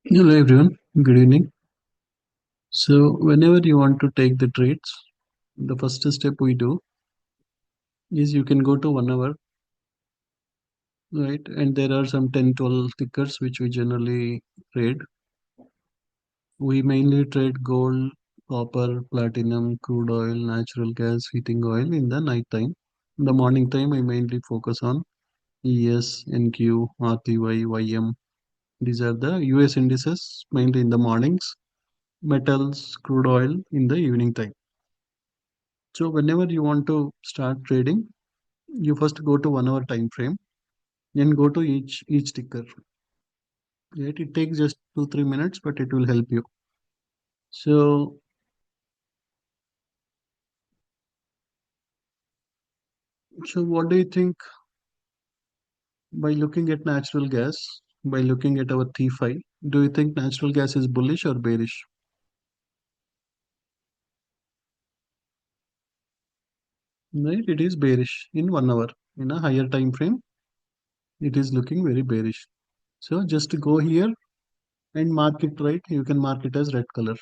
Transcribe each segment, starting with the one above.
Hello everyone, good evening. So, whenever you want to take the trades, the first step we do is you can go to 1 hour, right? And there are some 10 12 tickers which we generally trade. We mainly trade gold, copper, platinum, crude oil, natural gas, heating oil in the night time. In the morning time, I mainly focus on ES, NQ, RTY, YM. These are the US indices mainly in the mornings, metals, crude oil in the evening time. So whenever you want to start trading, you first go to 1 hour time frame, then go to each ticker. Right? It takes just 2 3 minutes, but it will help you. So what do you think by looking at natural gas, by looking at our T5, do you think natural gas is bullish or bearish? Right? It is bearish in 1 hour. In a higher time frame, it is looking very bearish. So just go here and mark it right. You can mark it as red color.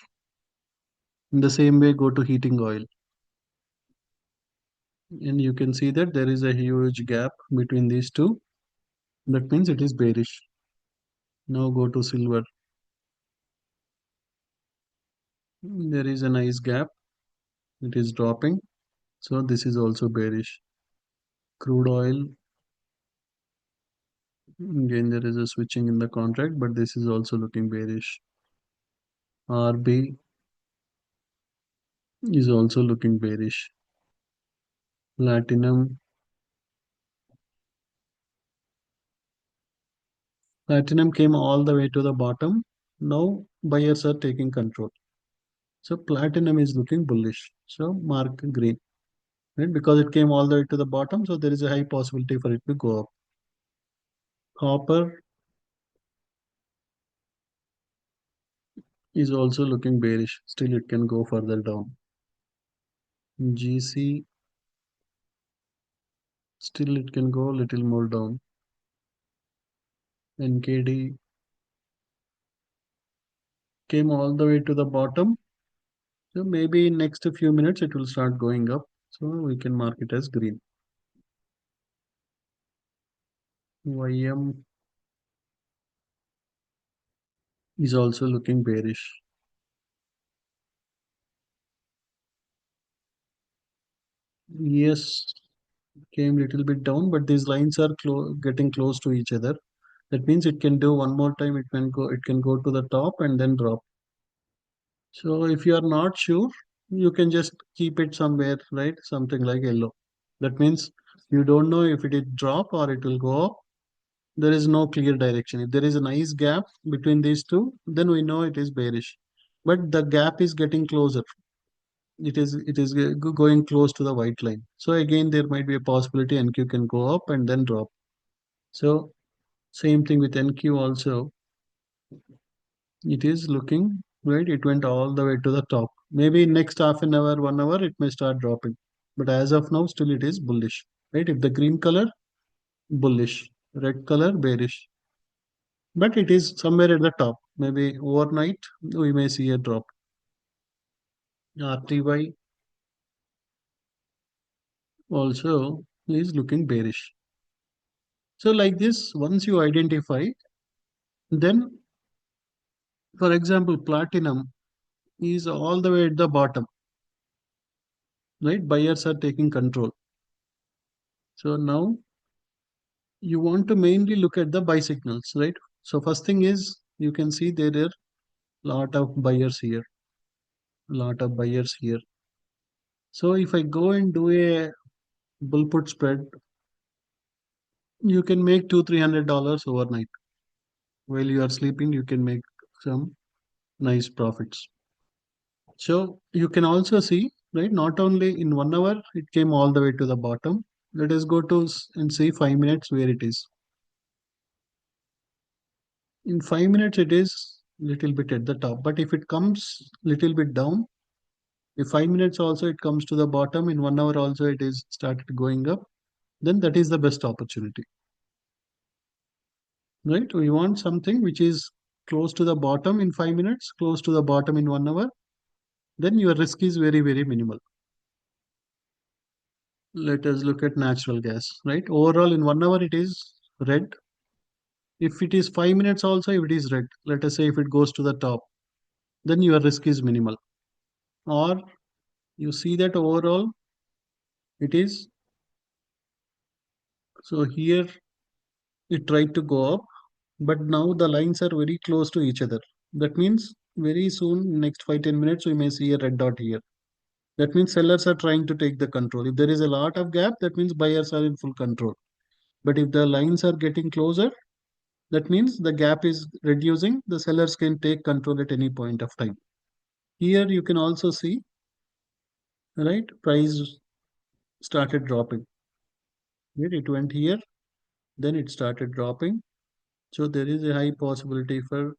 In the same way, go to heating oil. And you can see that there is a huge gap between these two. That means it is bearish. Now go to silver. There is a nice gap. It is dropping. So this is also bearish. Crude oil. Again, there is a switching in the contract, but this is also looking bearish. RB is also looking bearish. Platinum. Platinum came all the way to the bottom. Now buyers are taking control. So platinum is looking bullish. So mark green. Right? Because it came all the way to the bottom, so there is a high possibility for it to go up. Copper is also looking bearish. Still, it can go further down. GC, still it can go a little more down. NKD came all the way to the bottom. So maybe in next few minutes it will start going up. So we can mark it as green. YM is also looking bearish. Yes, came little bit down, but these lines are getting close to each other. That means it can do one more time. It can go to the top and then drop. So if you are not sure, you can just keep it somewhere, right? Something like yellow. That means you don't know if it will drop or it will go up. There is no clear direction. If there is a nice gap between these two, then we know it is bearish. But the gap is getting closer. It is going close to the white line. So again, there might be a possibility NQ can go up and then drop. So same thing with NQ also. It is looking right. It went all the way to the top. Maybe next half an hour, 1 hour, it may start dropping. But as of now, still it is bullish. Right? If the green color, bullish. Red color, bearish. But it is somewhere at the top. Maybe overnight, we may see a drop. RTY also is looking bearish. So like this, once you identify, then for example, platinum is all the way at the bottom, right? Buyers are taking control. So now you want to mainly look at the buy signals, right? So first thing is you can see there are lot of buyers here, lot of buyers here. So if I go and do a bull put spread, you can make $200-300 overnight. While you are sleeping, you can make some nice profits. So you can also see, right? Not only in 1 hour, it came all the way to the bottom. Let us go to and see 5 minutes where it is. In 5 minutes, it is little bit at the top. But if it comes little bit down, if 5 minutes also it comes to the bottom, in 1 hour also it is started going up, then that is the best opportunity. Right? We want something which is close to the bottom in 5 minutes, close to the bottom in 1 hour, then your risk is very, very minimal. Let us look at natural gas, right? Overall, in 1 hour, it is red. If it is 5 minutes also, if it is red, let us say if it goes to the top, then your risk is minimal. Or you see that overall, it is, so here it tried to go up, but now the lines are very close to each other. That means very soon, next 5-10 minutes, we may see a red dot here. That means sellers are trying to take the control. If there is a lot of gap, that means buyers are in full control. But if the lines are getting closer, that means the gap is reducing. The sellers can take control at any point of time. Here you can also see, right, price started dropping. Right? It went here, then it started dropping. So there is a high possibility for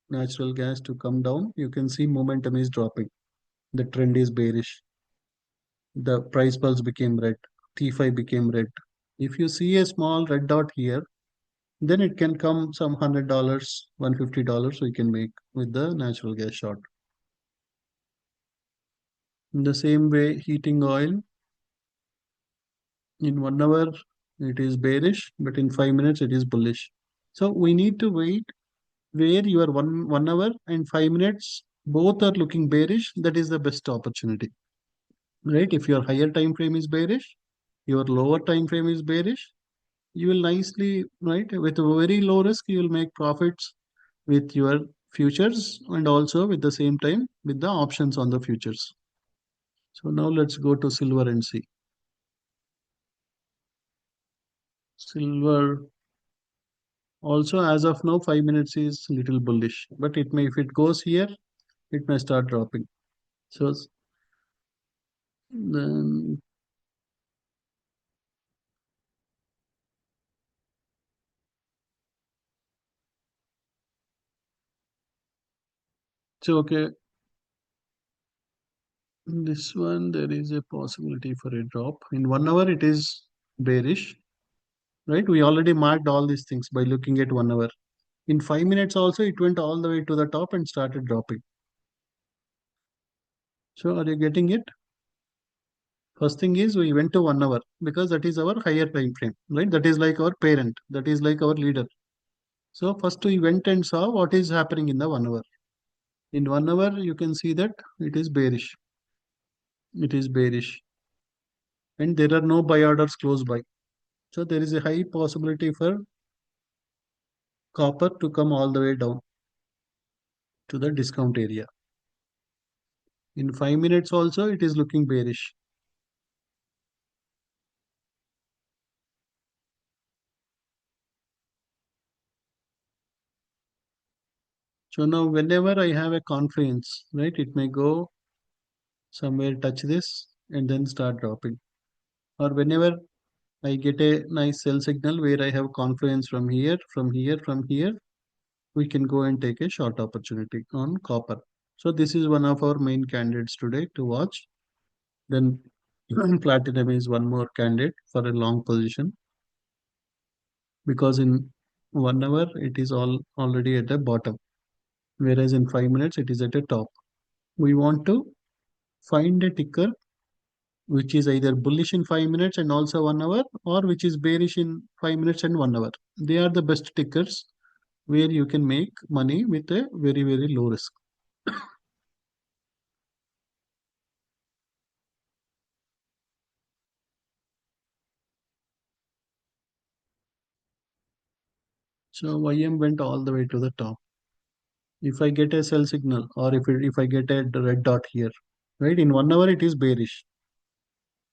natural gas to come down. You can see momentum is dropping. The trend is bearish. The price pulse became red. T5 became red. If you see a small red dot here, then it can come some $100, $150 we can make with the natural gas short. In the same way, heating oil in 1 hour it is bearish, but in 5 minutes it is bullish. So we need to wait where your one hour and 5 minutes both are looking bearish. That is the best opportunity, right? If your higher time frame is bearish, your lower time frame is bearish, you will nicely, right, with a very low risk, you will make profits with your futures and also with the same time with the options on the futures. So now let's go to silver and see. Silver also as of now 5 minutes is little bullish, but it may, if it goes here, it may start dropping. So then, so okay, this one there is a possibility for a drop. In 1 hour it is bearish, right? We already marked all these things by looking at 1 hour. In 5 minutes also it went all the way to the top and started dropping. So are you getting it? First thing is we went to 1 hour because that is our higher time frame, right? That is like our parent, that is like our leader. So first we went and saw what is happening in the 1 hour. In 1 hour, you can see that it is bearish. It is bearish. And there are no buy orders close by. So there is a high possibility for copper to come all the way down to the discount area. In 5 minutes also, it is looking bearish. So now whenever I have a confluence, right, it may go somewhere, touch this and then start dropping. Or whenever I get a nice sell signal where I have confluence from here, from here, from here, we can go and take a short opportunity on copper. So this is one of our main candidates today to watch. Then platinum is one more candidate for a long position because in 1 hour it is all already at the bottom, whereas in 5 minutes it is at the top. We want to find a ticker which is either bullish in 5 minutes and also 1 hour, or which is bearish in 5 minutes and 1 hour. They are the best tickers where you can make money with a very, very low risk. So YM went all the way to the top. If I get a sell signal or if I get a red dot here, right, in 1 hour it is bearish.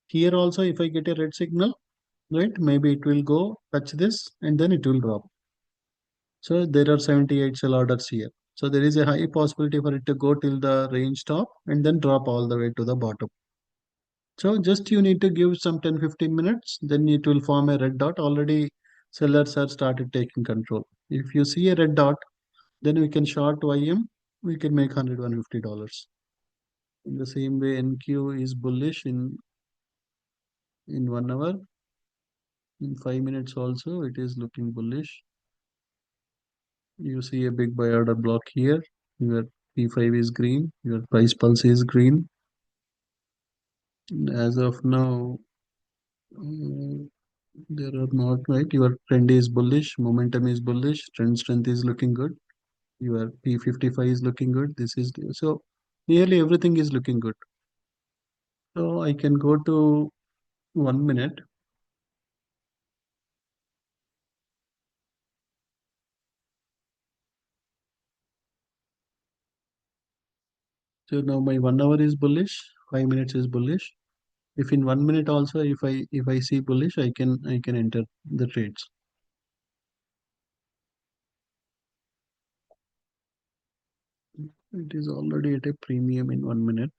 Here also, if I get a red signal, right, maybe it will go touch this and then it will drop. So there are 78 sell orders here. So there is a high possibility for it to go till the range top and then drop all the way to the bottom. So just you need to give some 10-15 minutes, then it will form a red dot. Already sellers are started taking control. If you see a red dot, then we can short YM, we can make $150. In the same way, NQ is bullish in 1 hour. In 5 minutes also, it is looking bullish. You see a big buy order block here. Your P5 is green. Your price pulse is green. As of now, mm, there are not right. Your trend is bullish. Momentum is bullish. Trend strength is looking good. Your P55 is looking good. This is so nearly everything is looking good. So I can go to 1 minute. So now my 1 hour is bullish. 5 minutes is bullish. If in 1 minute also, if I see bullish, I can enter the trades. It is already at a premium in 1 minute.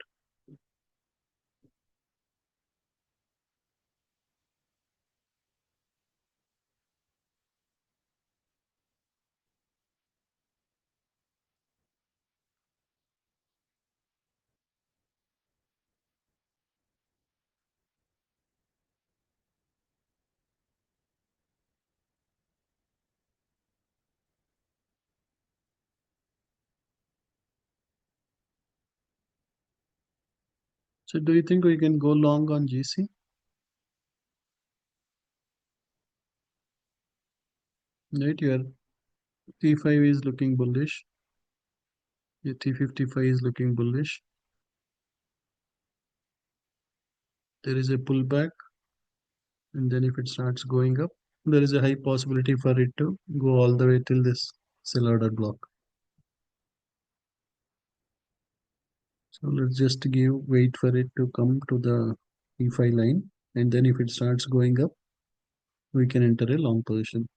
So do you think we can go long on GC? Right, your T5 is looking bullish. Your T55 is looking bullish. There is a pullback, and then if it starts going up, there is a high possibility for it to go all the way till this sell order block. So let's just wait for it to come to the T5 line, and then if it starts going up, we can enter a long position.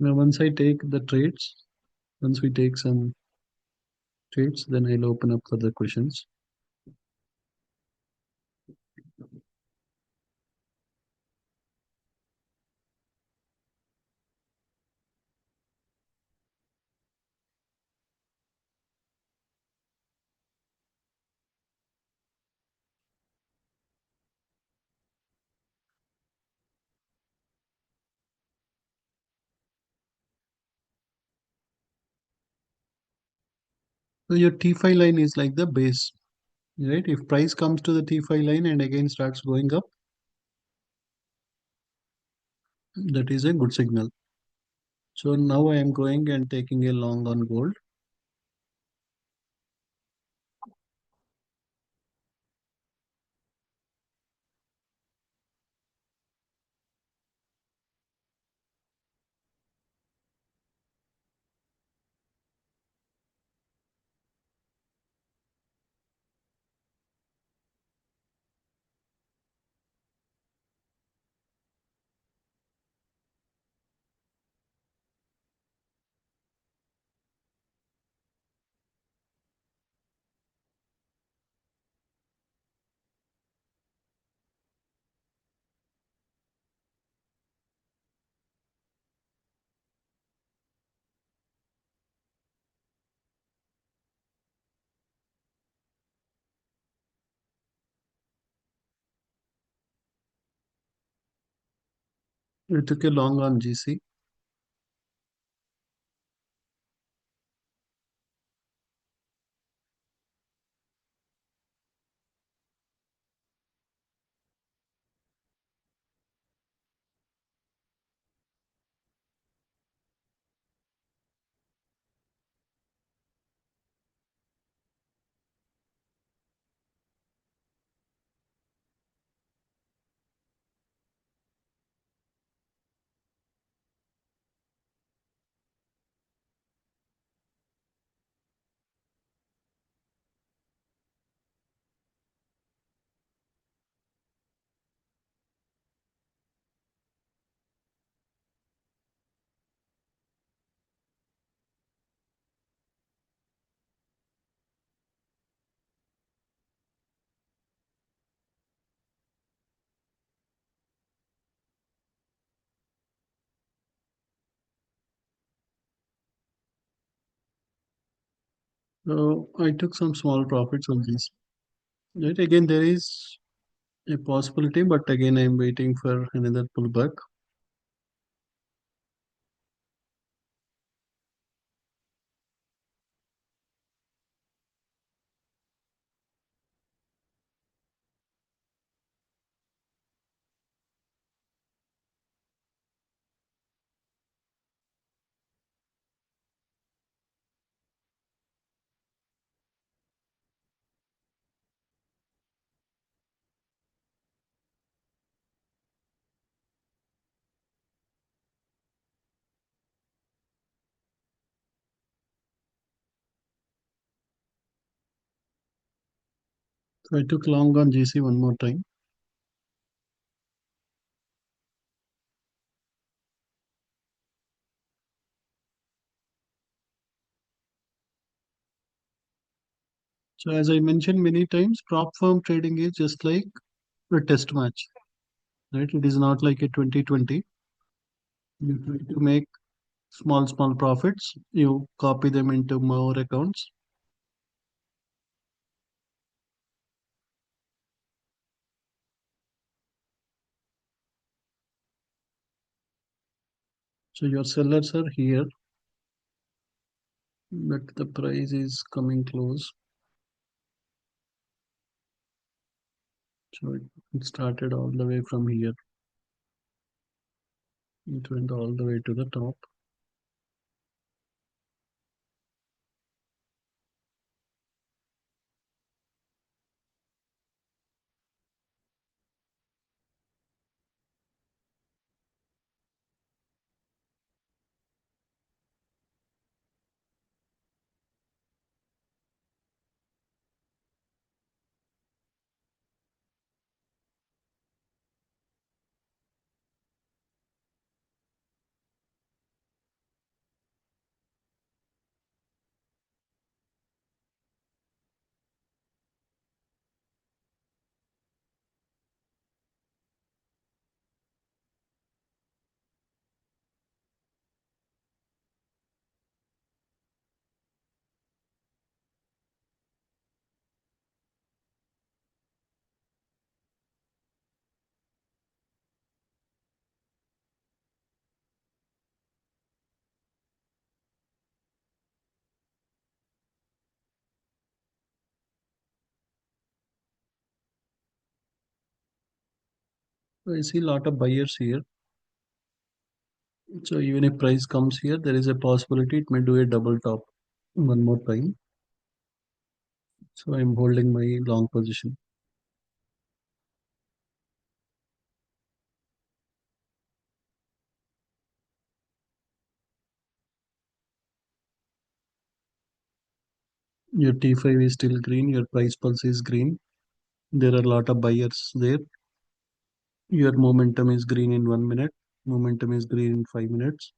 Now, once we take some trades, then I'll open up for the questions. So your T5 line is like the base, right? If price comes to the T5 line and again starts going up, that is a good signal. So now I am going and taking a long on gold. I took a long on GC. So I took some small profits on this. Right, again, there is a possibility, but again, I'm waiting for another pullback. So I took long on GC one more time. So as I mentioned many times, prop firm trading is just like a test match, right? It is not like a 2020. You try to make small profits. You copy them into more accounts. So your sellers are here, but the price is coming close. So it started all the way from here. It went all the way to the top. So I see a lot of buyers here. So even if price comes here, there is a possibility it may do a double top one more time. So I'm holding my long position. Your T5 is still green. Your price pulse is green. There are a lot of buyers there. Your momentum is green in 1 minute. Momentum is green in 5 minutes.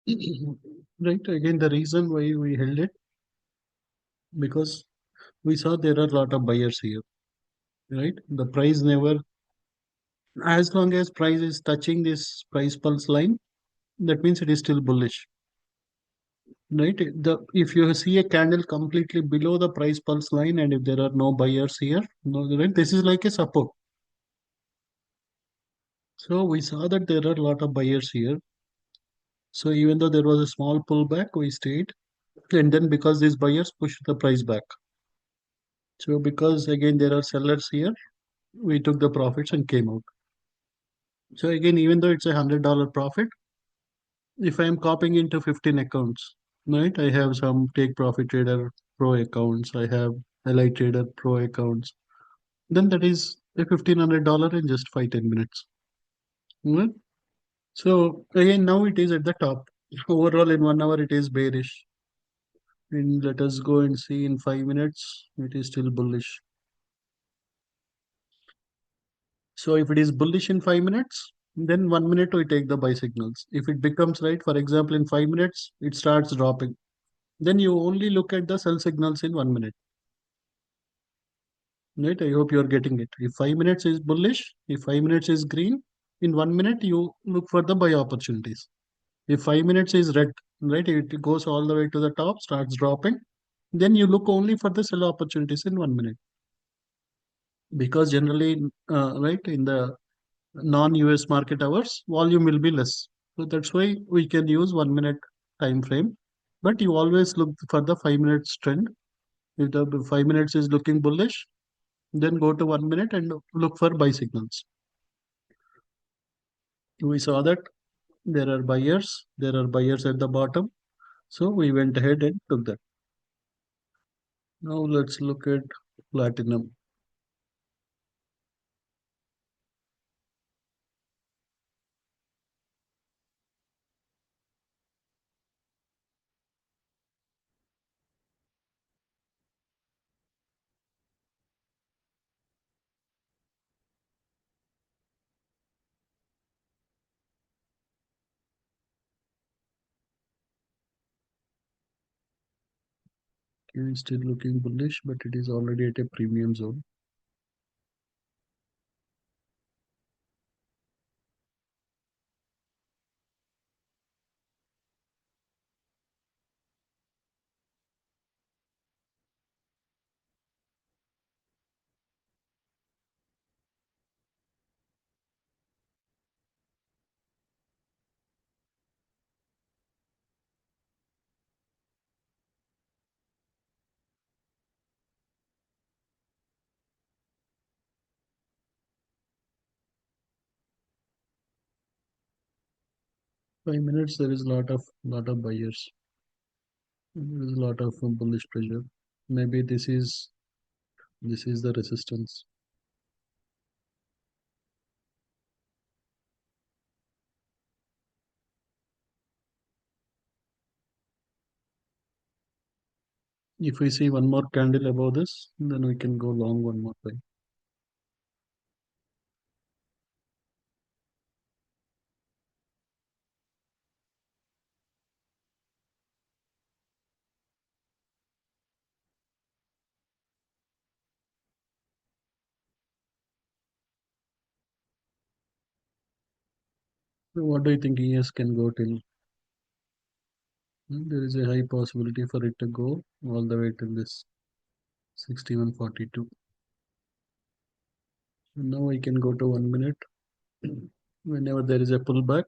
Right. Again, the reason why we held it, because we saw there are a lot of buyers here. Right. The price never, as long as price is touching this price pulse line, that means it is still bullish. Right. The if you see a candle completely below the price pulse line, and if there are no buyers here, no, right, this is like a support. So we saw that there are a lot of buyers here. So even though there was a small pullback, we stayed. And then because these buyers pushed the price back. So because again there are sellers here, we took the profits and came out. So again, even though it's $100 profit, if I am copying into 15 accounts, right? I have some Take Profit Trader Pro accounts, I have Ally Trader Pro accounts. Then that is a $1,500 in just 5-10 minutes. Right? So again, now it is at the top. Overall, in 1 hour, it is bearish. And let us go and see in 5 minutes, it is still bullish. So if it is bullish in 5 minutes, then 1 minute we take the buy signals. If it becomes right, for example, in 5 minutes, it starts dropping. Then you only look at the sell signals in 1 minute. Right? I hope you are getting it. If 5 minutes is bullish, if 5 minutes is green, in 1 minute you look for the buy opportunities. If 5 minutes is red, right, it goes all the way to the top, starts dropping, then you look only for the sell opportunities in 1 minute. Because generally, right, in the non-US market hours, volume will be less. So that's why we can use 1 minute time frame. But you always look for the 5 minutes trend. If the 5 minutes is looking bullish, then go to 1 minute and look for buy signals. We saw that there are buyers at the bottom. So we went ahead and took that. Now let's look at platinum. Still looking bullish, but it is already at a premium zone. Five minutes, there is a lot of buyers. There is a lot of bullish pressure. Maybe this is the resistance. If we see one more candle above this, then we can go long one more time. So what do you think ES can go till? There is a high possibility for it to go all the way till this 61.42. So now I can go to 1 minute. Whenever there is a pullback,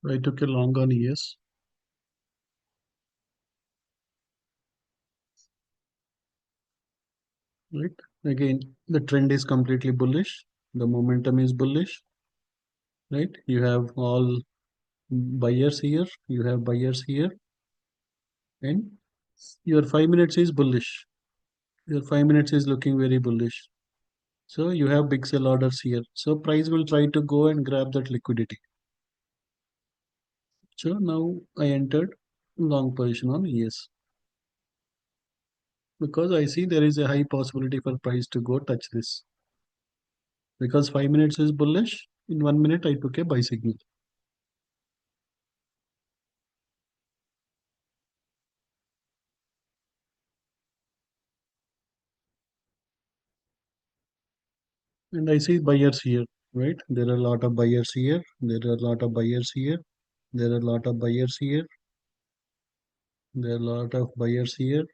I took a long on ES. Right? Again, the trend is completely bullish. The momentum is bullish. Right? You have all buyers here. You have buyers here, and your 5 minutes is bullish. Your 5 minutes is looking very bullish. So you have big sell orders here. So price will try to go and grab that liquidity. So now I entered long position on ES. because I see there is a high possibility for price to go touch this. Because 5 minutes is bullish, in 1 minute I took a buy signal. And I see buyers here, right? There are a lot of buyers here. There are a lot of buyers here. There are a lot of buyers here. There are a lot of buyers here.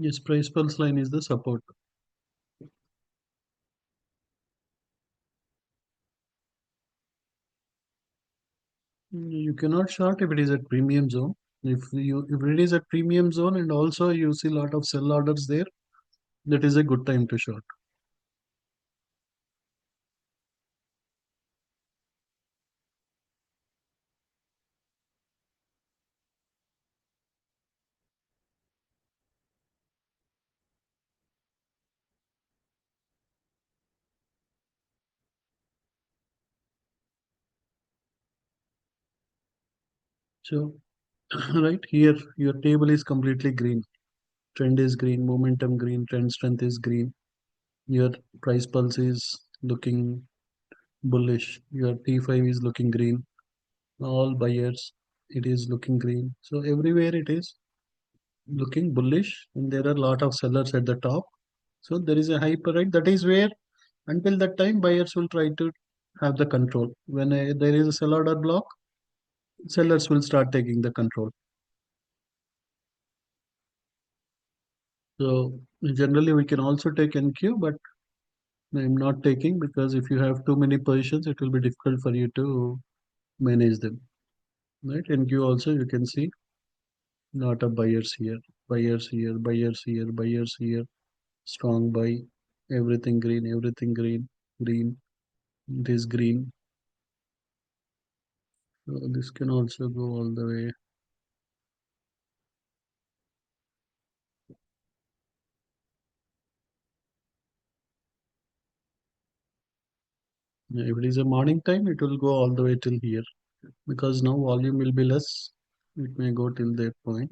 Yes, price pulse line is the support. You cannot short if it is at premium zone. If it is at premium zone and also you see a lot of sell orders there, that is a good time to short. So right here, your table is completely green. Trend is green, momentum green, trend strength is green. Your price pulse is looking bullish. Your T5 is looking green. All buyers, it is looking green. So everywhere it is looking bullish, and there are a lot of sellers at the top. So there is a hype, right? That is where until that time buyers will try to have the control. When there is a sell order block, sellers will start taking the control. So generally we can also take NQ, but I'm not taking because if you have too many positions, it will be difficult for you to manage them. Right? NQ also you can see lot of buyers here, buyers here, buyers here, buyers here. Strong buy, everything green, green. It is green. So this can also go all the way. If it is a morning time, it will go all the way till here because now volume will be less. It may go till that point.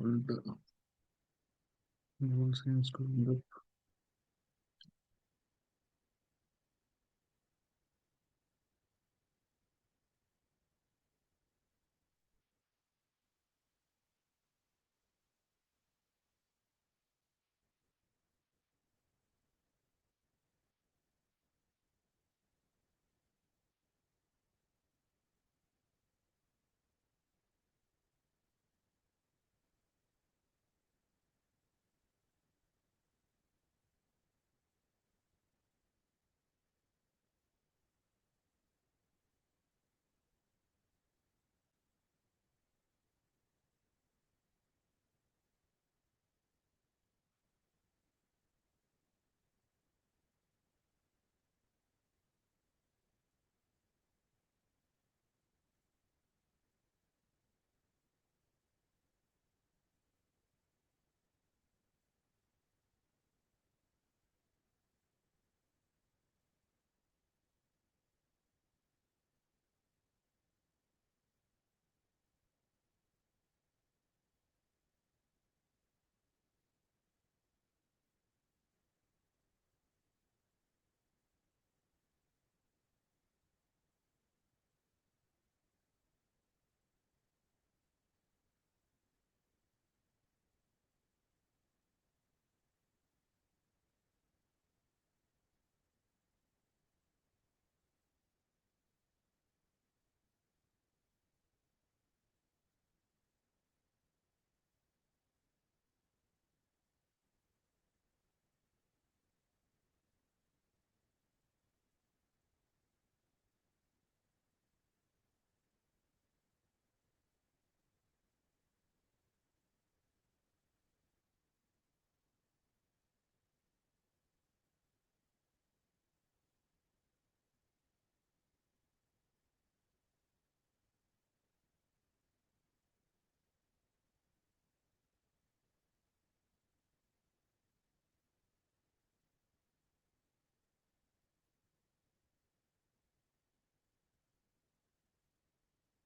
Gold, gold seems going up.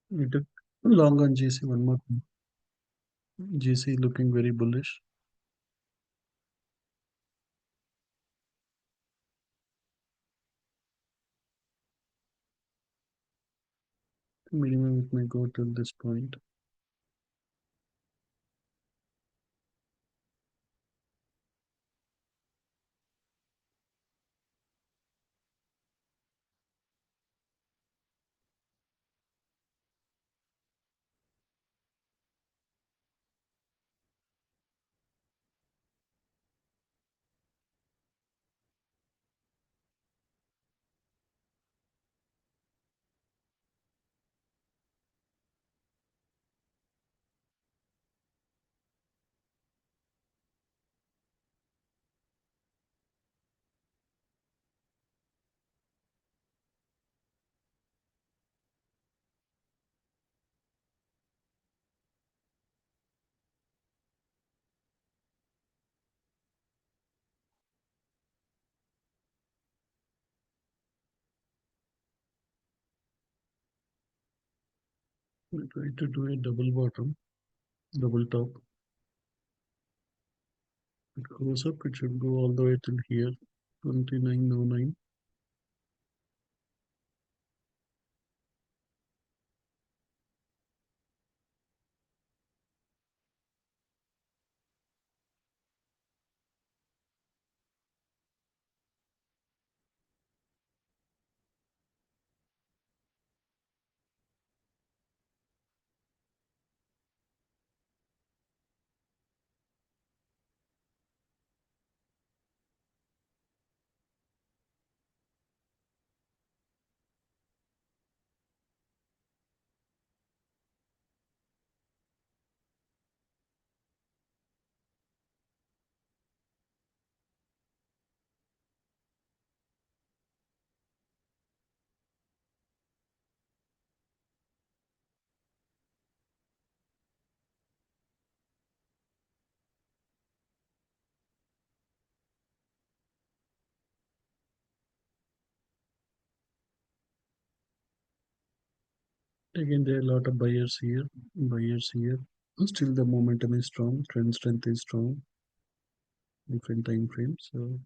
It took long on GC one more time. GC looking very bullish. Minimum it may go till this point. We try to do a double bottom, double top. It goes up, it should go all the way till here, 2909. Again, there are a lot of buyers here, buyers here. Still the momentum is strong, trend strength is strong, different time frames. So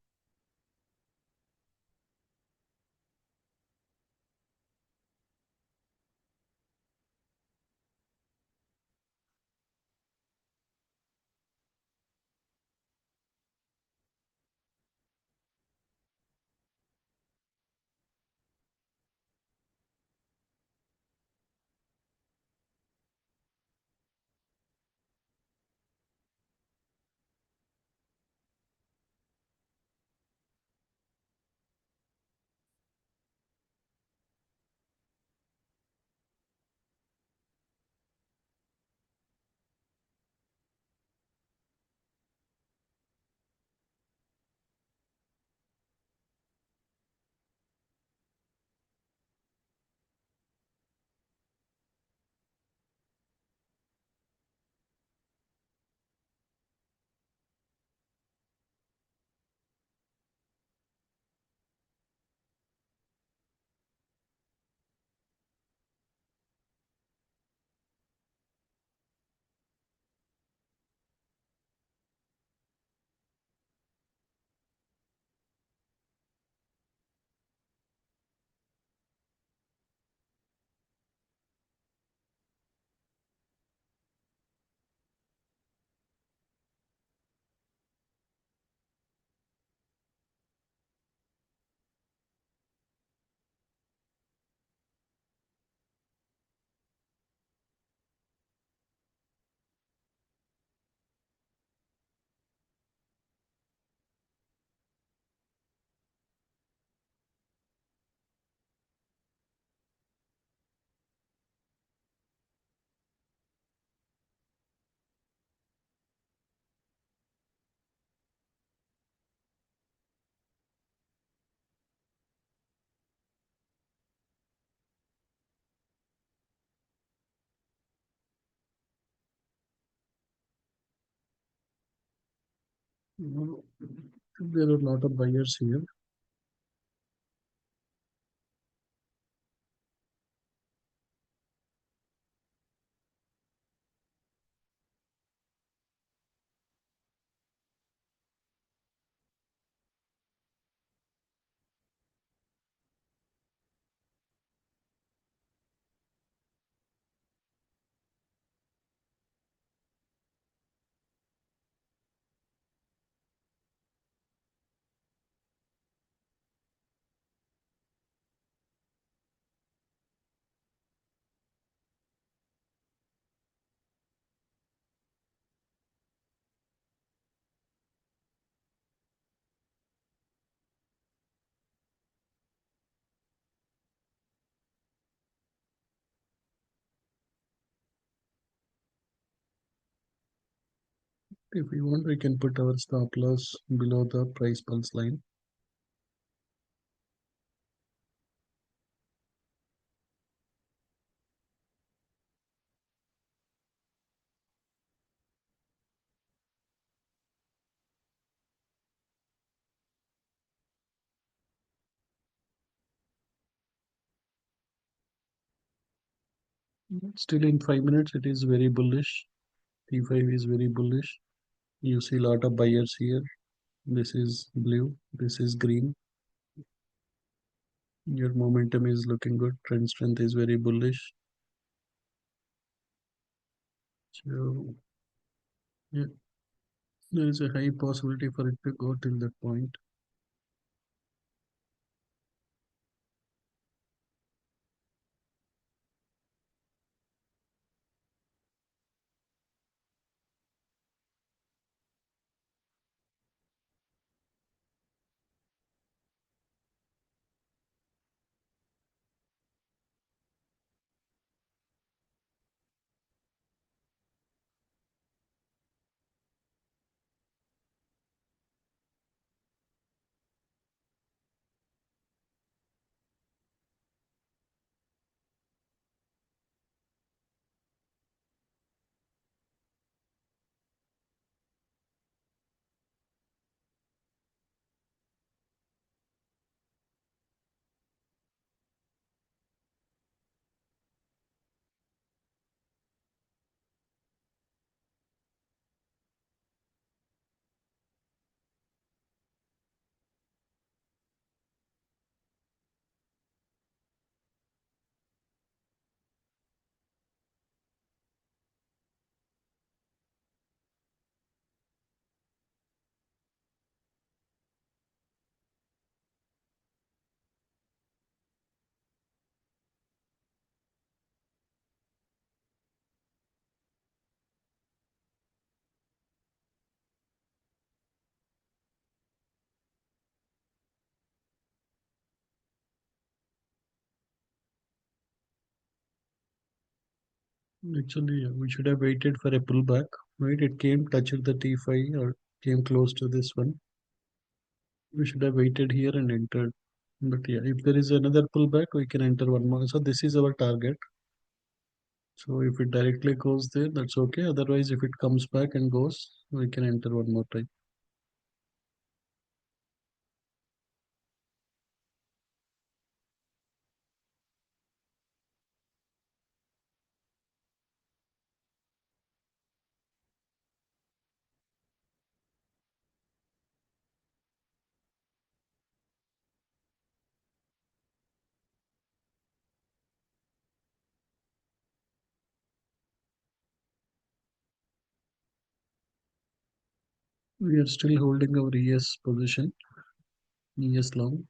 you there are a lot of buyers here. If we want, we can put our stop loss below the price pulse line. Still in 5 minutes, it is very bullish. T5 is very bullish. You see a lot of buyers here. This is blue. This is green. Your momentum is looking good. Trend strength is very bullish. So yeah, there is a high possibility for it to go till that point. Actually, we should have waited for a pullback, right? It came touched the T5 or came close to this one. We should have waited here and entered. But yeah, if there is another pullback, we can enter one more. So this is our target. So if it directly goes there, that's okay. Otherwise, if it comes back and goes, we can enter one more time. We are still holding our ES position, ES long.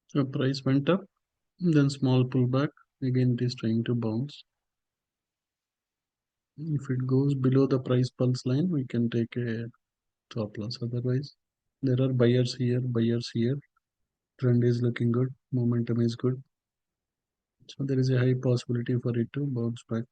So price went up, then small pullback. Again, it is trying to bounce. If it goes below the price pulse line, we can take a stop loss. Otherwise, there are buyers here, buyers here. Trend is looking good, momentum is good. So there is a high possibility for it to bounce back.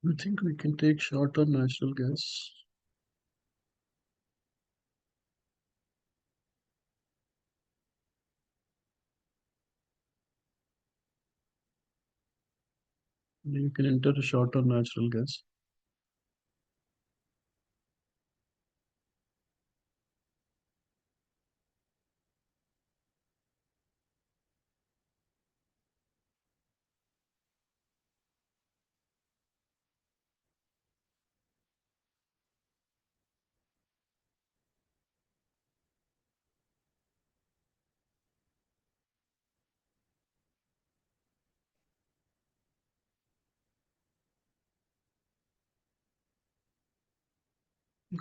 I think we can take short on natural gas. You can enter a short on natural gas.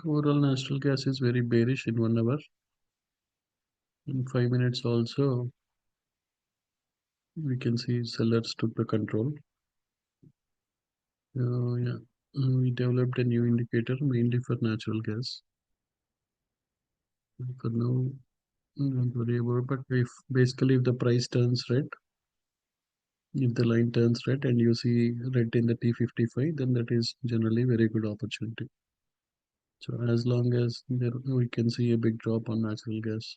Overall, natural gas is very bearish in 1 hour. In 5 minutes also, we can see sellers took the control. Yeah. We developed a new indicator mainly for natural gas. For now, don't worry about it. But if basically if the price turns red, if the line turns red and you see red in the T55, then that is generally very good opportunity. So as long as there we can see a big drop on natural gas.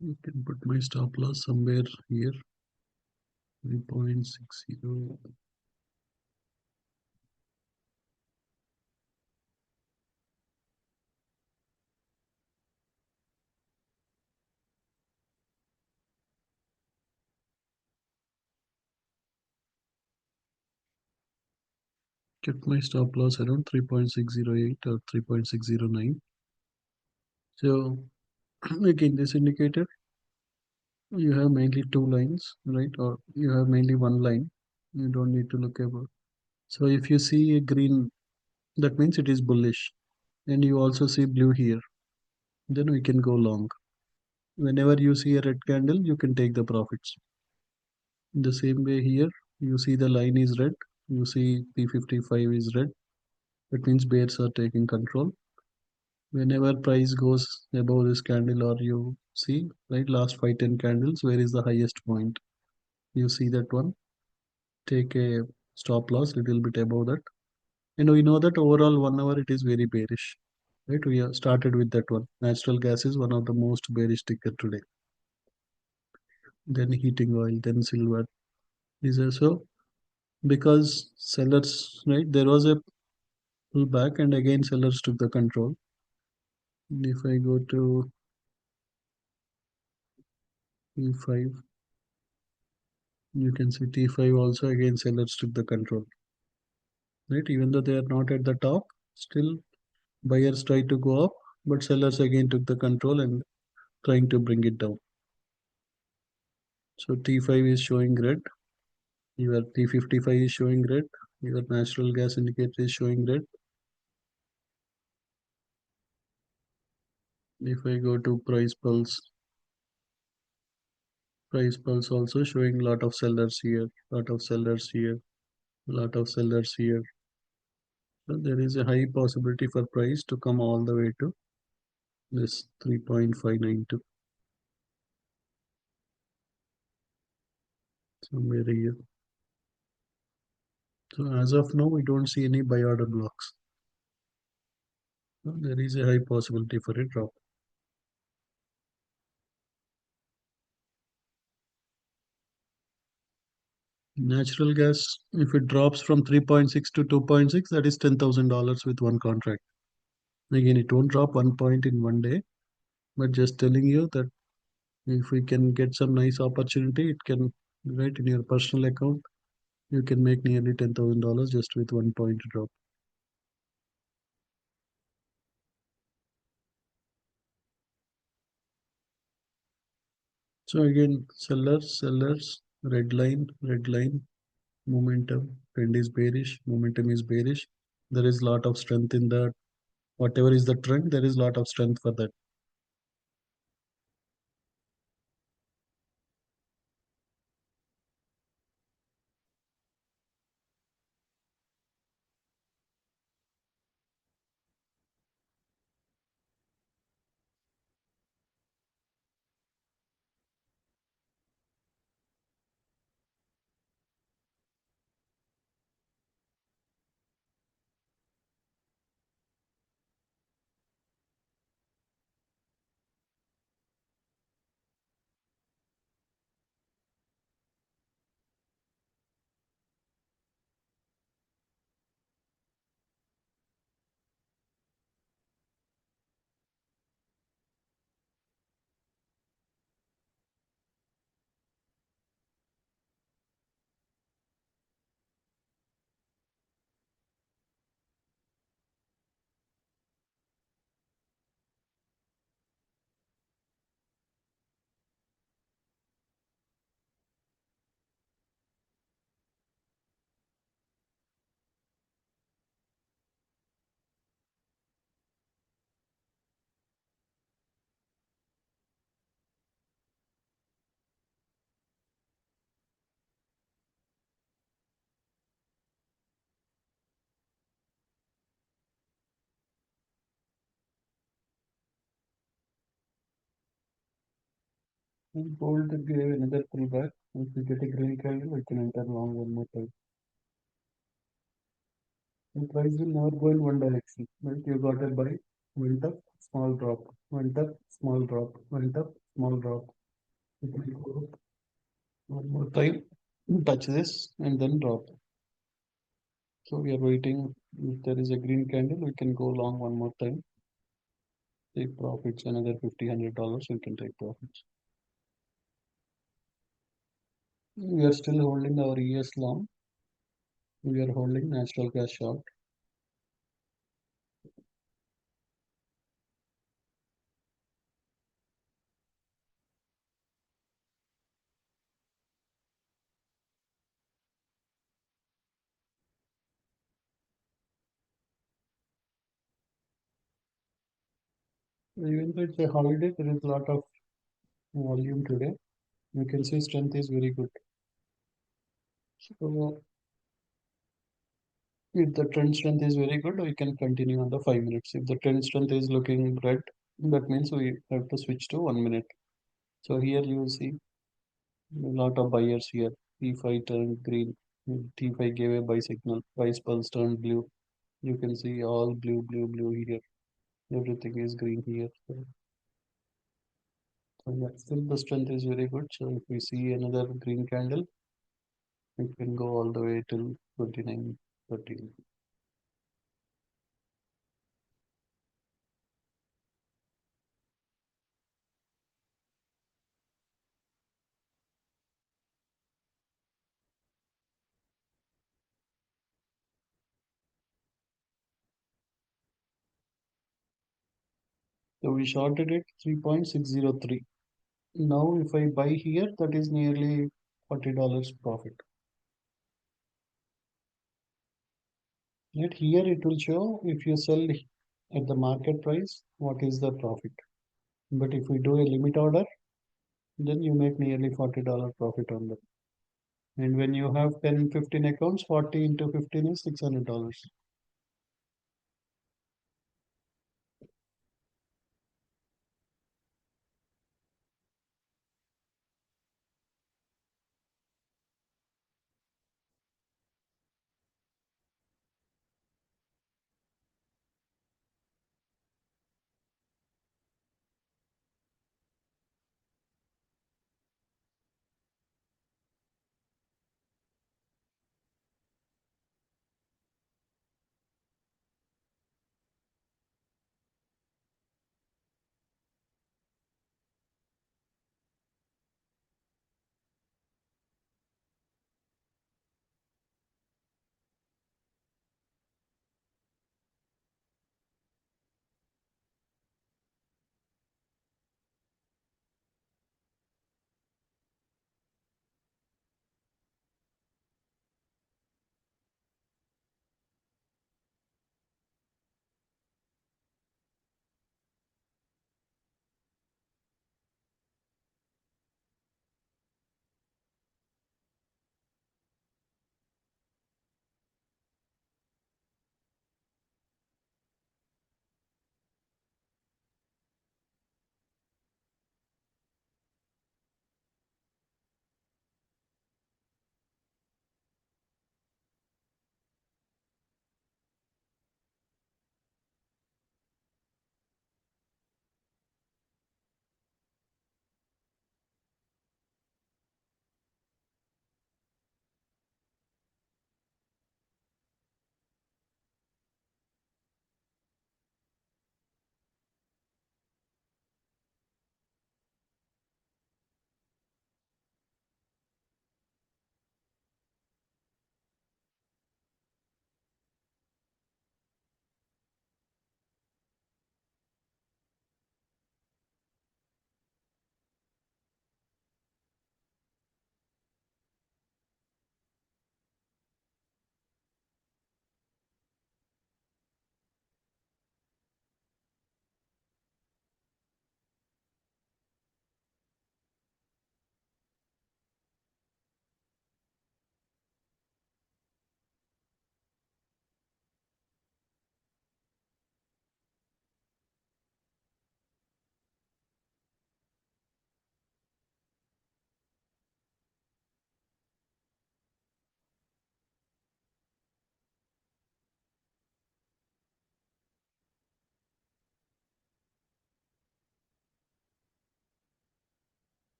You can put my stop loss somewhere here, 3.60. Kept my stop loss around 3.608 or 3.609. So again, this indicator, you have mainly two lines, right? Or you have mainly one line. You don't need to look about. So if you see a green, that means it is bullish. And you also see blue here, then we can go long. Whenever you see a red candle, you can take the profits. In the same way here, you see the line is red, you see P55 is red. That means bears are taking control. Whenever price goes above this candle, or you see, right, last 5-10 candles, where is the highest point? You see that one. Take a stop loss little bit above that. And we know that overall 1 hour it is very bearish. Right? We have started with that one. Natural gas is one of the most bearish ticker today. Then heating oil, then silver. These are so because sellers, right? There was a pullback and again sellers took the control. And if I go to E5, you can see T5 also again sellers took the control. Right? Even though they are not at the top, still buyers try to go up, but sellers again took the control and trying to bring it down. So T5 is showing red, your T55 is showing red, your natural gas indicator is showing red. If I go to price pulse also showing lot of sellers here, lot of sellers here, lot of sellers here. So there is a high possibility for price to come all the way to this 3.592 somewhere here. So as of now, we don't see any buy order blocks. So there is a high possibility for a drop. Natural gas, if it drops from 3.6 to 2.6, that is $10,000 with one contract. Again, it won't drop 1 point in one day, but just telling you that if we can get some nice opportunity, it can, right, in your personal account, you can make nearly $10,000 just with 1 point drop. So again, sellers, red line, momentum. Trend is bearish, momentum is bearish. There is lot of strength in that. Whatever is the trend, there is lot of strength for that. And gold gave another pullback. If we get a green candle, we can enter long one more time. And price will never go in one direction. Right? You got a buy, went up, small drop, went up, small drop, went up, small drop. It will go up one more time, touch this, and then drop. So we are waiting. If there is a green candle, we can go long one more time. Take profits, another $50, $100, we can take profits. We are still holding our ES long. We are holding natural gas short. Even though it's a holiday, there is a lot of volume today. You can see strength is very good. So if the trend strength is very good, we can continue on the 5 minutes. If the trend strength is looking red, that means we have to switch to 1 minute. So here you see a lot of buyers here. T5 turned green. T5 gave a buy signal. Price pulse turned blue. You can see all blue, blue, blue here. Everything is green here. So yeah, still the strength is very good. So if we see another green candle, it can go all the way till 29.13. So we shorted it 3.603. Now if I buy here, that is nearly $40 profit. Yet here it will show if you sell at the market price, what is the profit. But if we do a limit order, then you make nearly $40 profit on that. And when you have 10, 15 accounts, 40 into 15 is $600.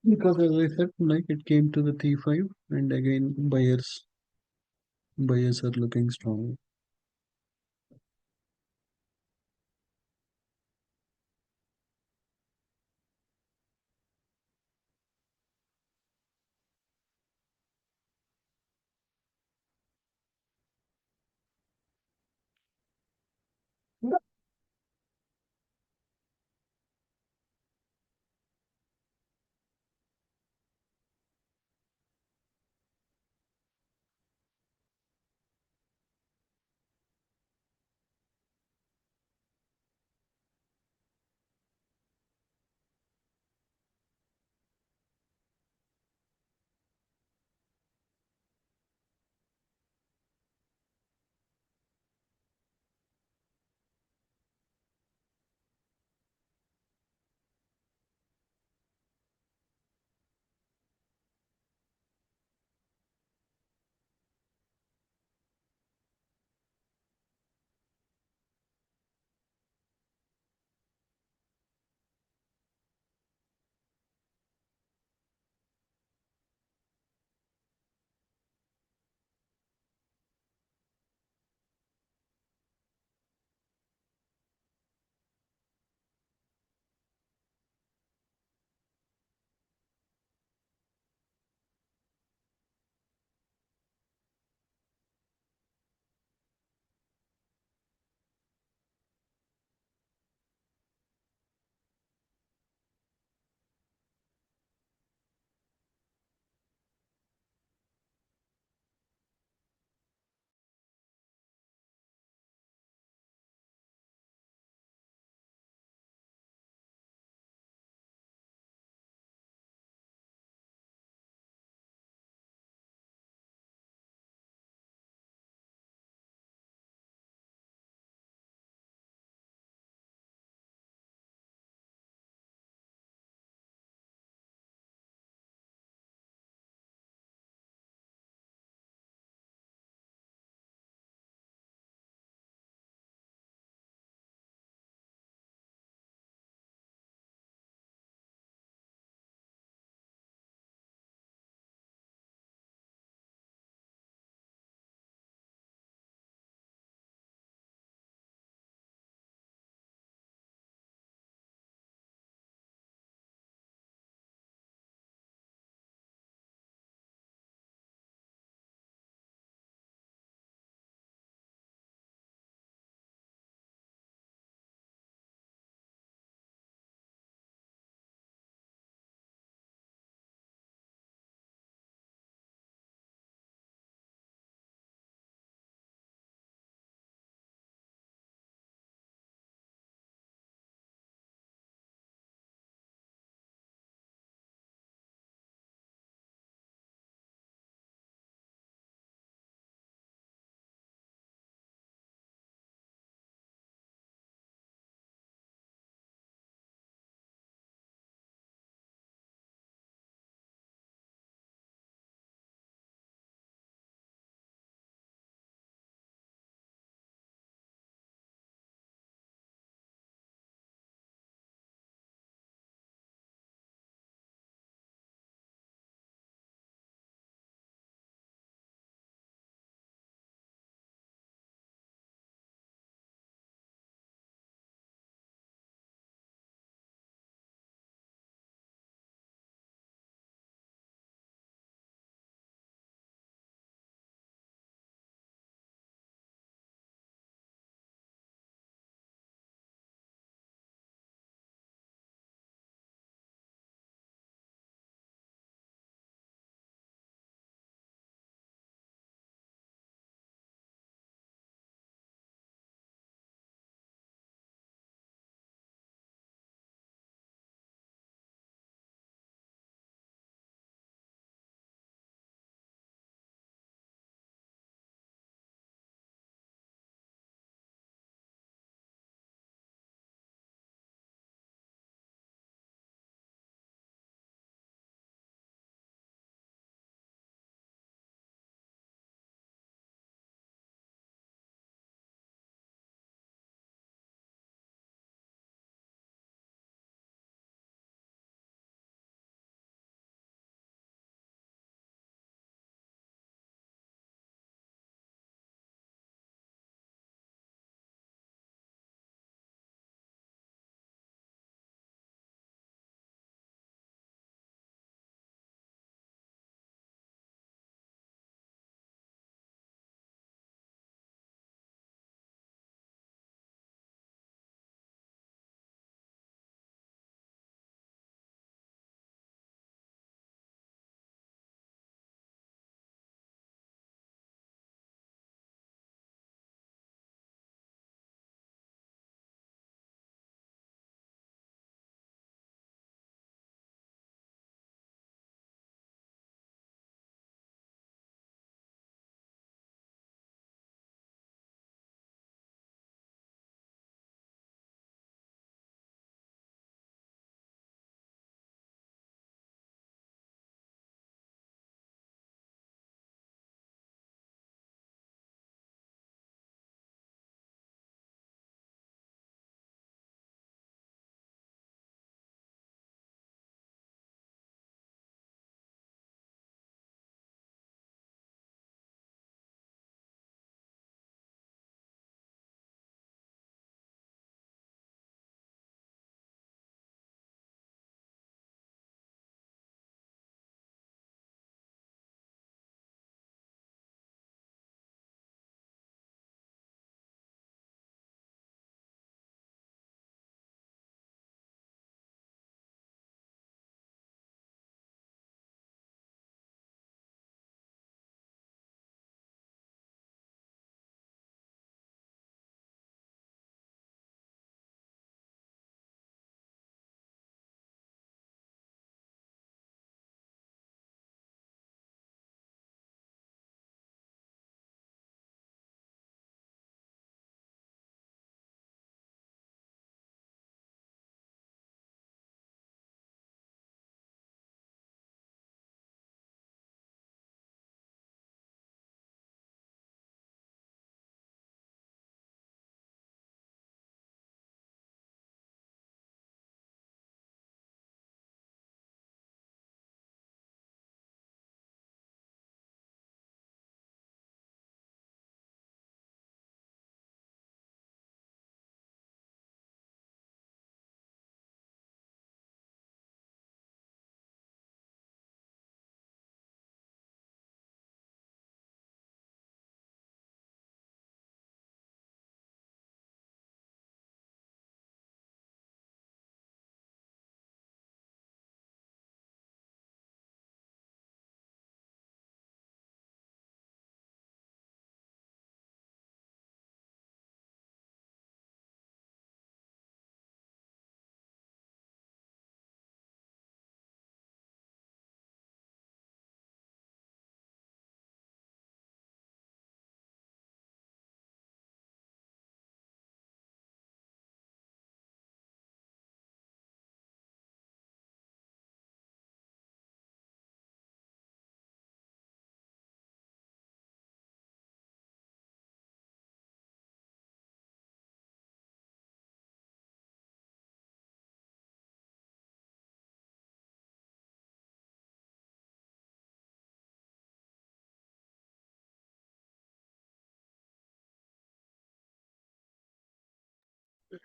Because as I said, like it came to the T5 and again buyers are looking strong.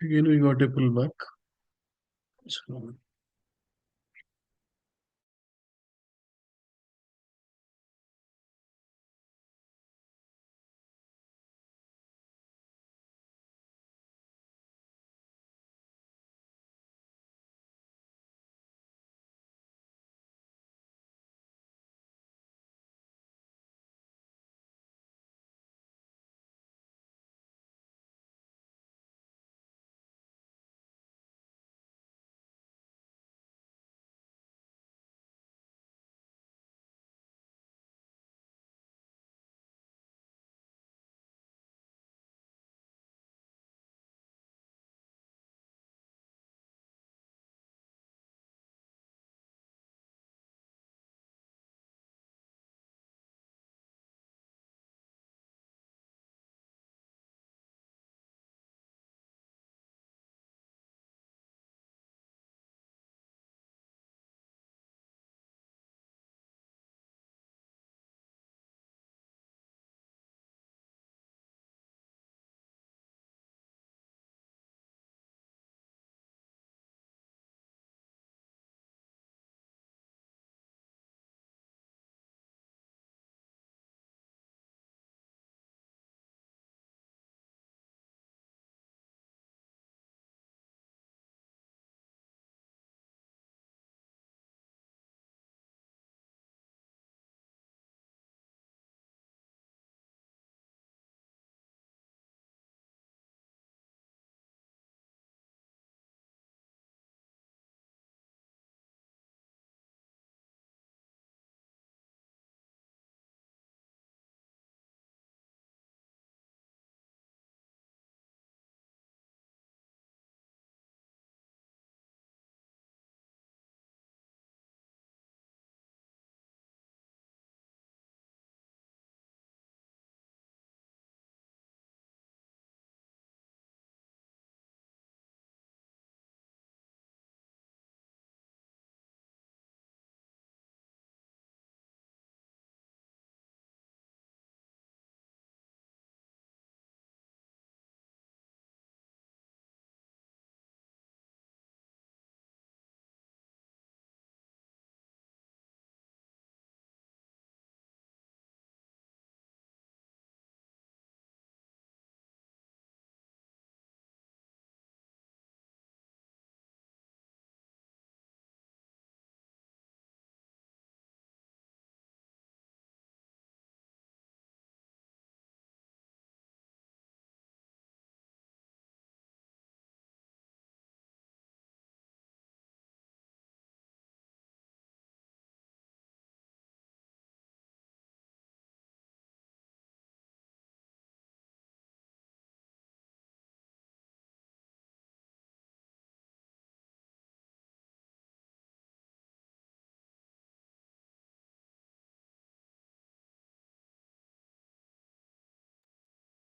Again, we got a pullback. So,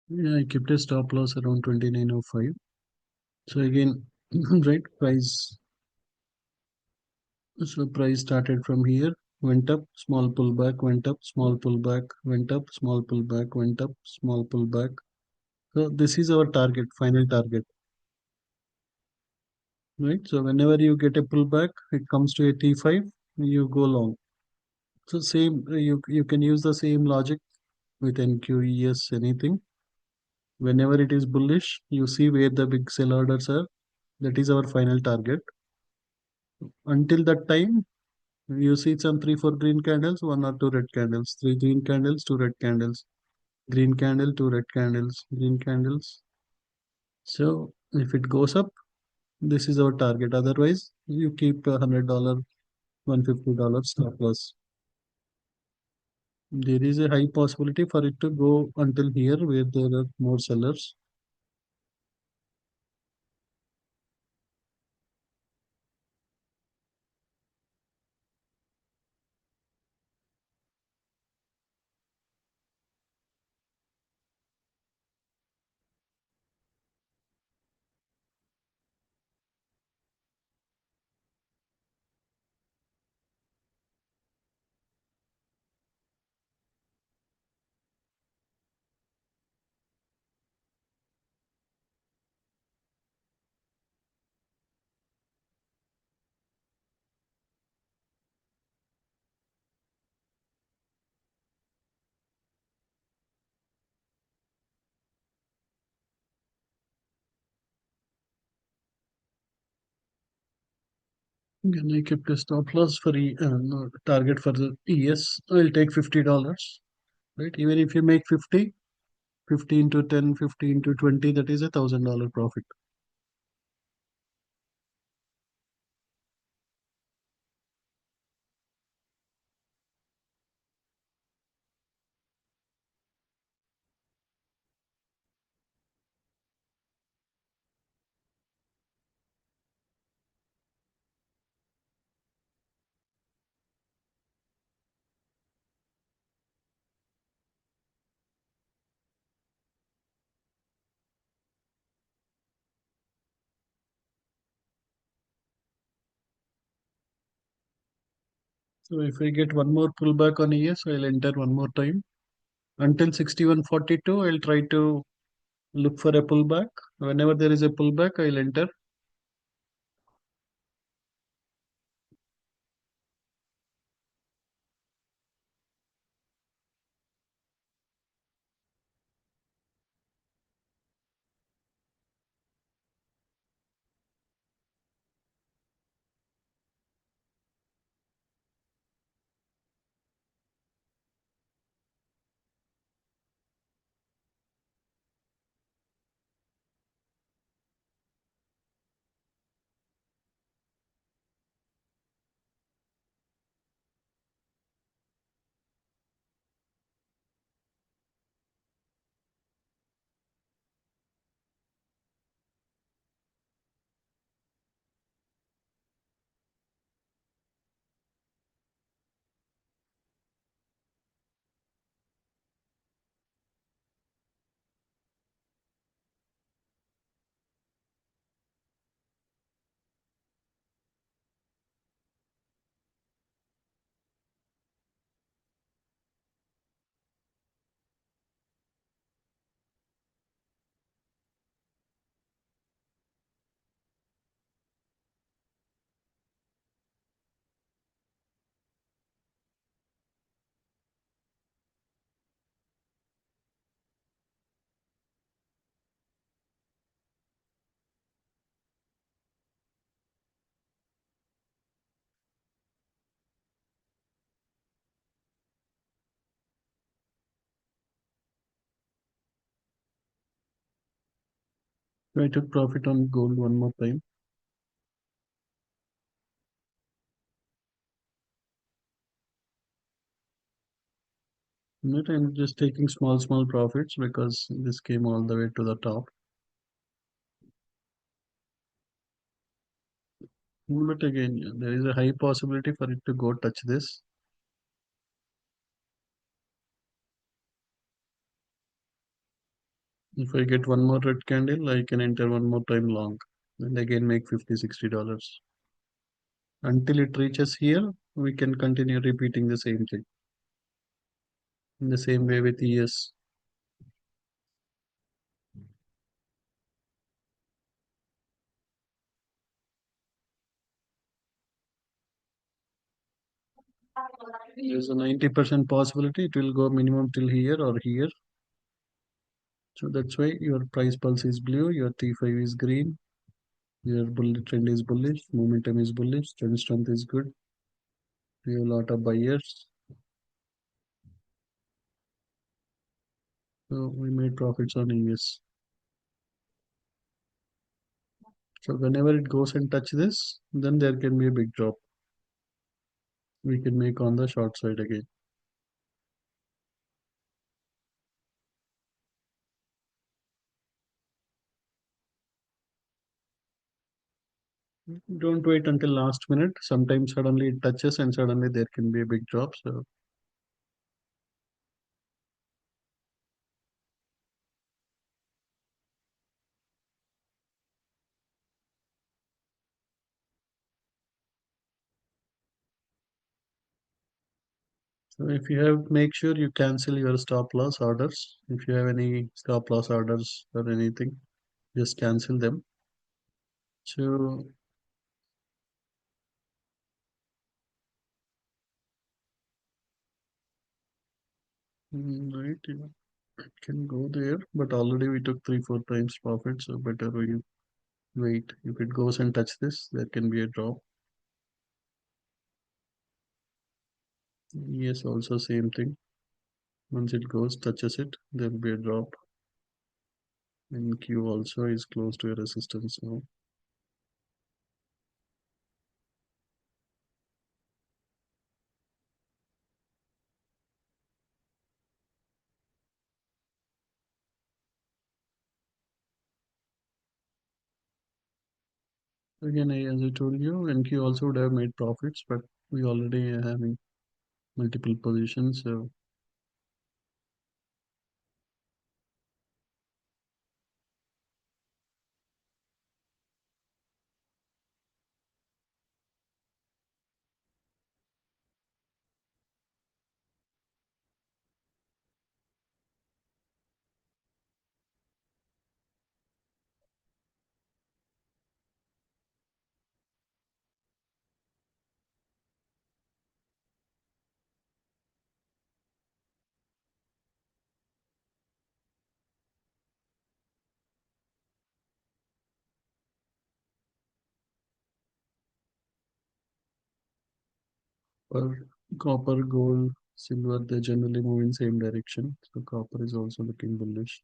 yeah, I kept a stop loss around 29.05. So again, right, price started from here, went up, small pullback, went up, small pullback, went up, small pullback, went up, small pullback. So this is our target, final target, right? So whenever you get a pullback, it comes to a T5, you go long. So same, you can use the same logic with NQES, anything. Whenever it is bullish, you see where the big sell orders are. That is our final target. Until that time, you see some three, four green candles, one or two red candles, three green candles, two red candles, green candle, two red candles, green candles. So if it goes up, this is our target. Otherwise, you keep $100, $150 stop loss. There is a high possibility for it to go until here where there are more sellers. Can I keep the stop loss for no, target for the ES? I'll take $50, right? Even if you make 50 into 10, 50 into 20, that is $1,000 profit. So if I get one more pullback on ES, I'll enter one more time. Until 61.42, I'll try to look for a pullback. Whenever there is a pullback, I'll enter. I took profit on gold one more time. But I'm just taking small profits because this came all the way to the top. But again, yeah, there is a high possibility for it to go touch this. If I get one more red candle, I can enter one more time long and again make $50, $60. Until it reaches here, we can continue repeating the same thing in the same way with ES. There's a 90% possibility it will go minimum till here or here. So that's why your price pulse is blue, your T5 is green, your bullish trend is bullish, momentum is bullish, trend strength is good. We have a lot of buyers. So we made profits on ES. So whenever it goes and touch this, then there can be a big drop. We can make on the short side again. Don't wait until last minute. Sometimes suddenly it touches and suddenly there can be a big drop. So So if you have, make sure you cancel your stop loss orders. If you have any stop loss orders or anything, just cancel them. So, right, yeah, it can go there, but already we took three, four times profit, so better we wait. If it goes and touch this, there can be a drop. Yes, also same thing. Once it goes, touches it, there will be a drop. And Q also is close to a resistance now. Again, as I told you, NQ also would have made profits, but we already having multiple positions. So for copper, gold, silver, they generally move in same direction. So copper is also looking bullish.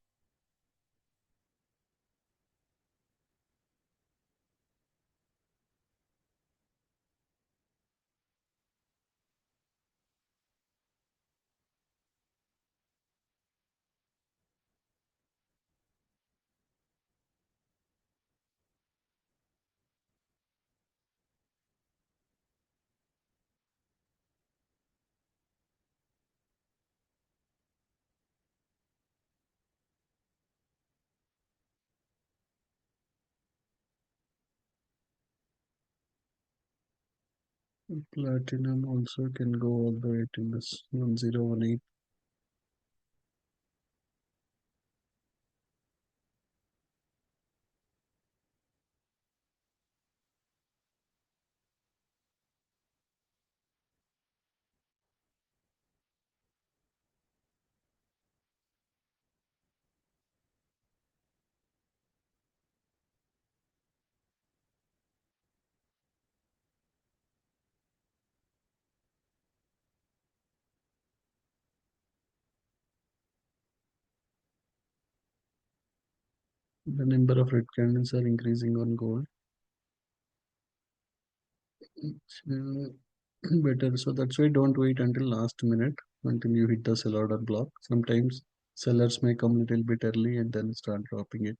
Platinum also can go all the way to this 1018. The number of red candles are increasing on gold. It's better. So that's why don't wait until last minute until you hit the sell order block. Sometimes sellers may come a little bit early and then start dropping it.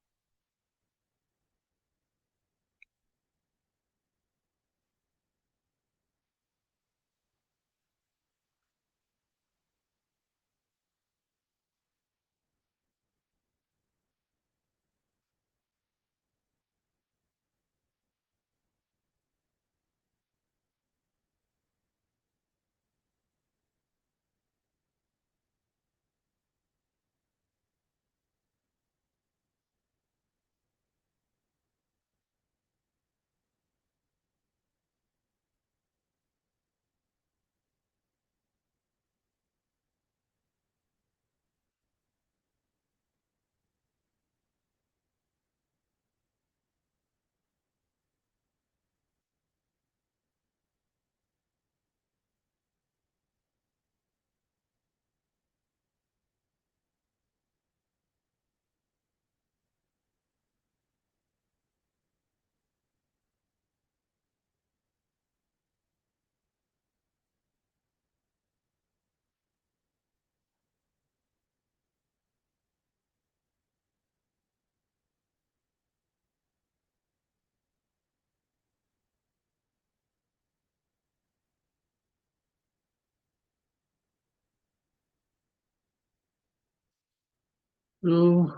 So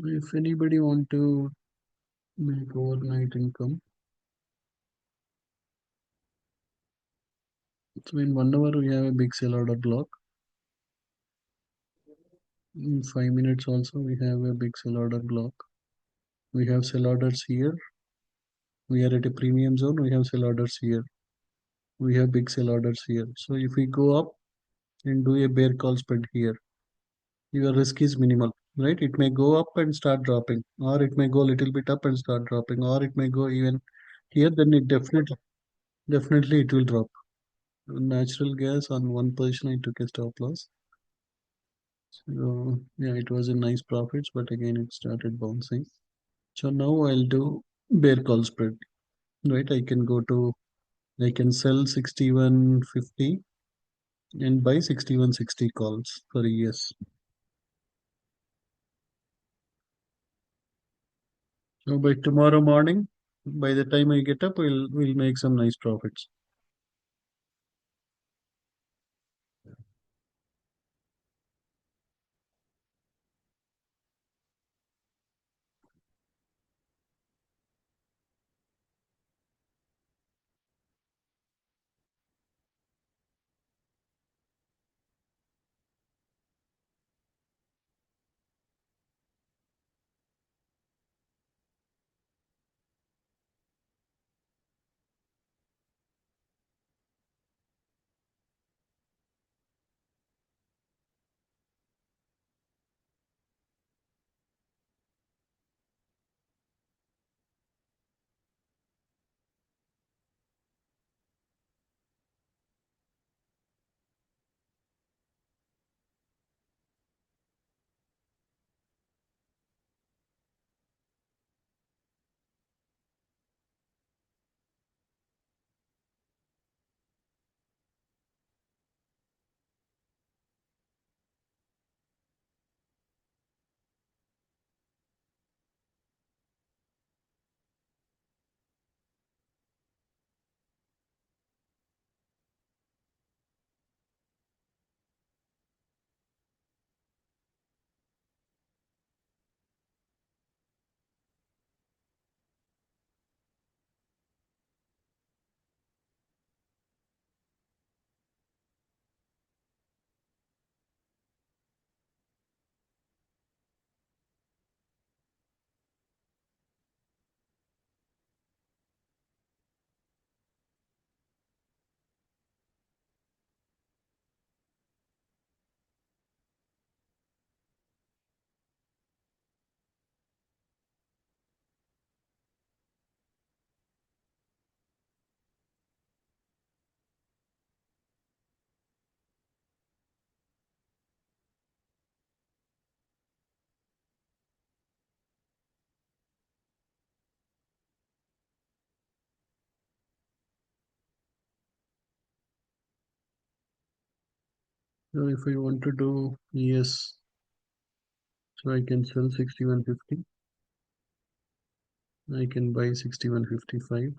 if anybody want to make overnight income, so in 1 hour we have a big sell order block. In 5 minutes also we have a big sell order block. We have sell orders here. We are at a premium zone. We have sell orders here. We have big sell orders here. So if we go up and do a bear call spread here, your risk is minimal, right? It may go up and start dropping, or it may go a little bit up and start dropping, or it may go even here, then it definitely it will drop, natural gas on one position. I took a stop loss. So yeah, it was a nice profits, but again it started bouncing. So now I'll do bear call spread. Right, I can sell 6150 and buy 6160 calls for a yes. So by tomorrow morning, by the time I get up, we'll make some nice profits. So if I want to do yes, so I can sell 6150. I can buy 6155.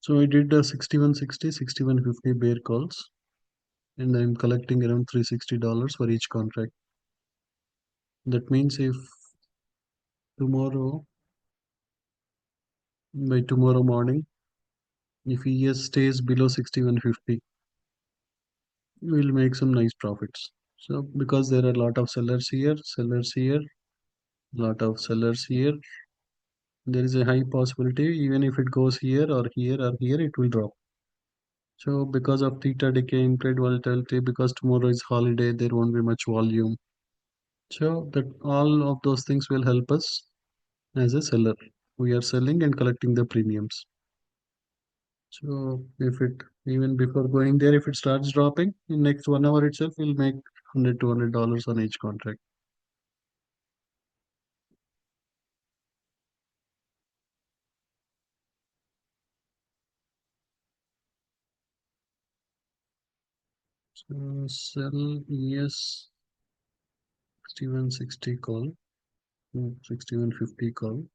So I did 6160, 6150 bear calls, and I'm collecting around $360 for each contract. That means if tomorrow, by tomorrow morning, if ES stays below 6150, we'll make some nice profits. So because there are a lot of sellers here, lot of sellers here, there is a high possibility even if it goes here or here or here, it will drop. So because of theta decay, trade volatility, because tomorrow is holiday, there won't be much volume. So that all of those things will help us as a seller. We are selling and collecting the premiums. So if it even before going there, if it starts dropping in next 1 hour itself, we'll make 100 $200 on each contract. So sell yes 6160 call, 6150 call.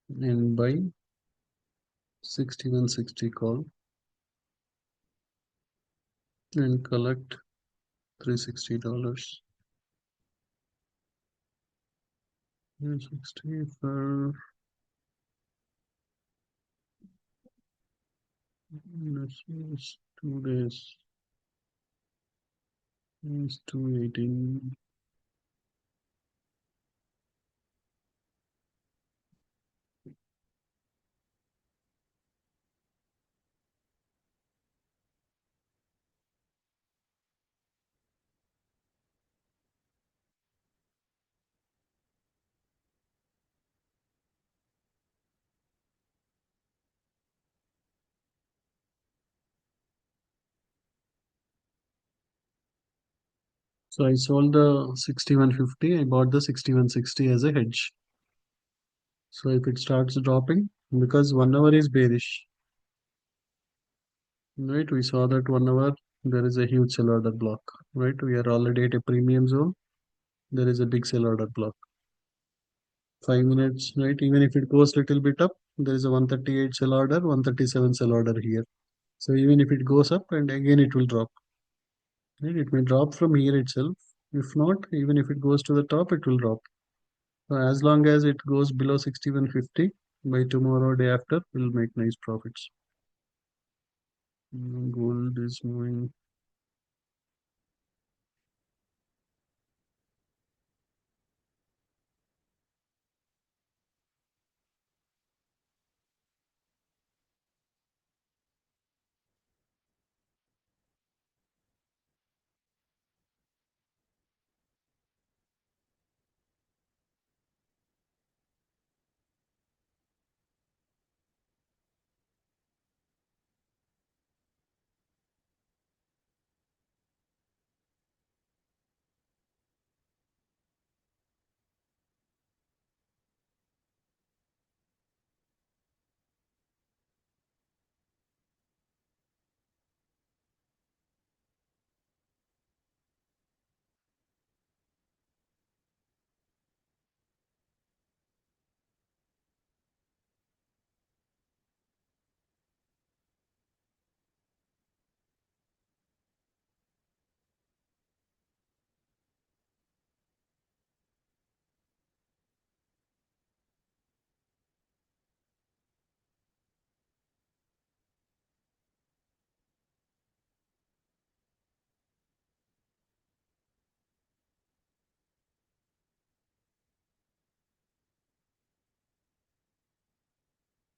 and buy 6160 call and collect $360. 360 for this is 2 days. Is 218. So I sold the 6150. I bought the 6160 as a hedge. So if it starts dropping, because 1 hour is bearish, right? We saw that 1 hour there is a huge sell order block, right? We are already at a premium zone. There is a big sell order block. 5 minutes, right? Even if it goes little bit up, there is a 138 sell order, 137 sell order here. So even if it goes up and again it will drop, right? It may drop from here itself. If not, even if it goes to the top, it will drop. So as long as it goes below 6150, by tomorrow, day after, we'll make nice profits. Gold is moving.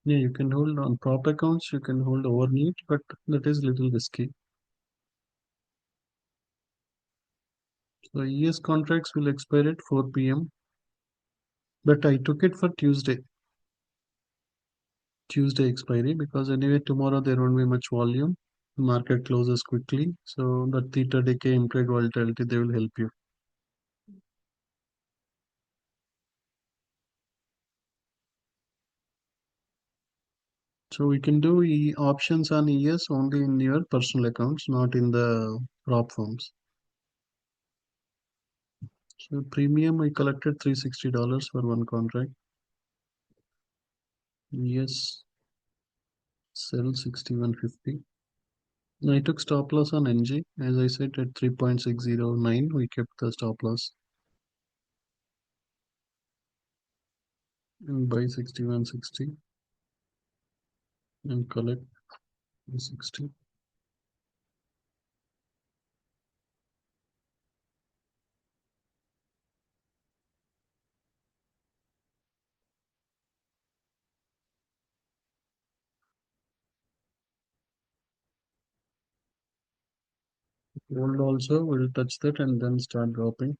Yeah, you can hold on prop accounts, you can hold overnight, but that is little risky. So ES contracts will expire at 4 p.m. But I took it for Tuesday expiry because anyway tomorrow there won't be much volume. Market closes quickly, so the theta decay implied volatility they will help you. So we can do options on ES only in your personal accounts, not in the prop firms. So premium I collected $360 for one contract. ES sell 6150. I took stop loss on NG as I said at 3.609. We kept the stop loss and buy 6160 and collect 60. Gold also will touch that and then start dropping.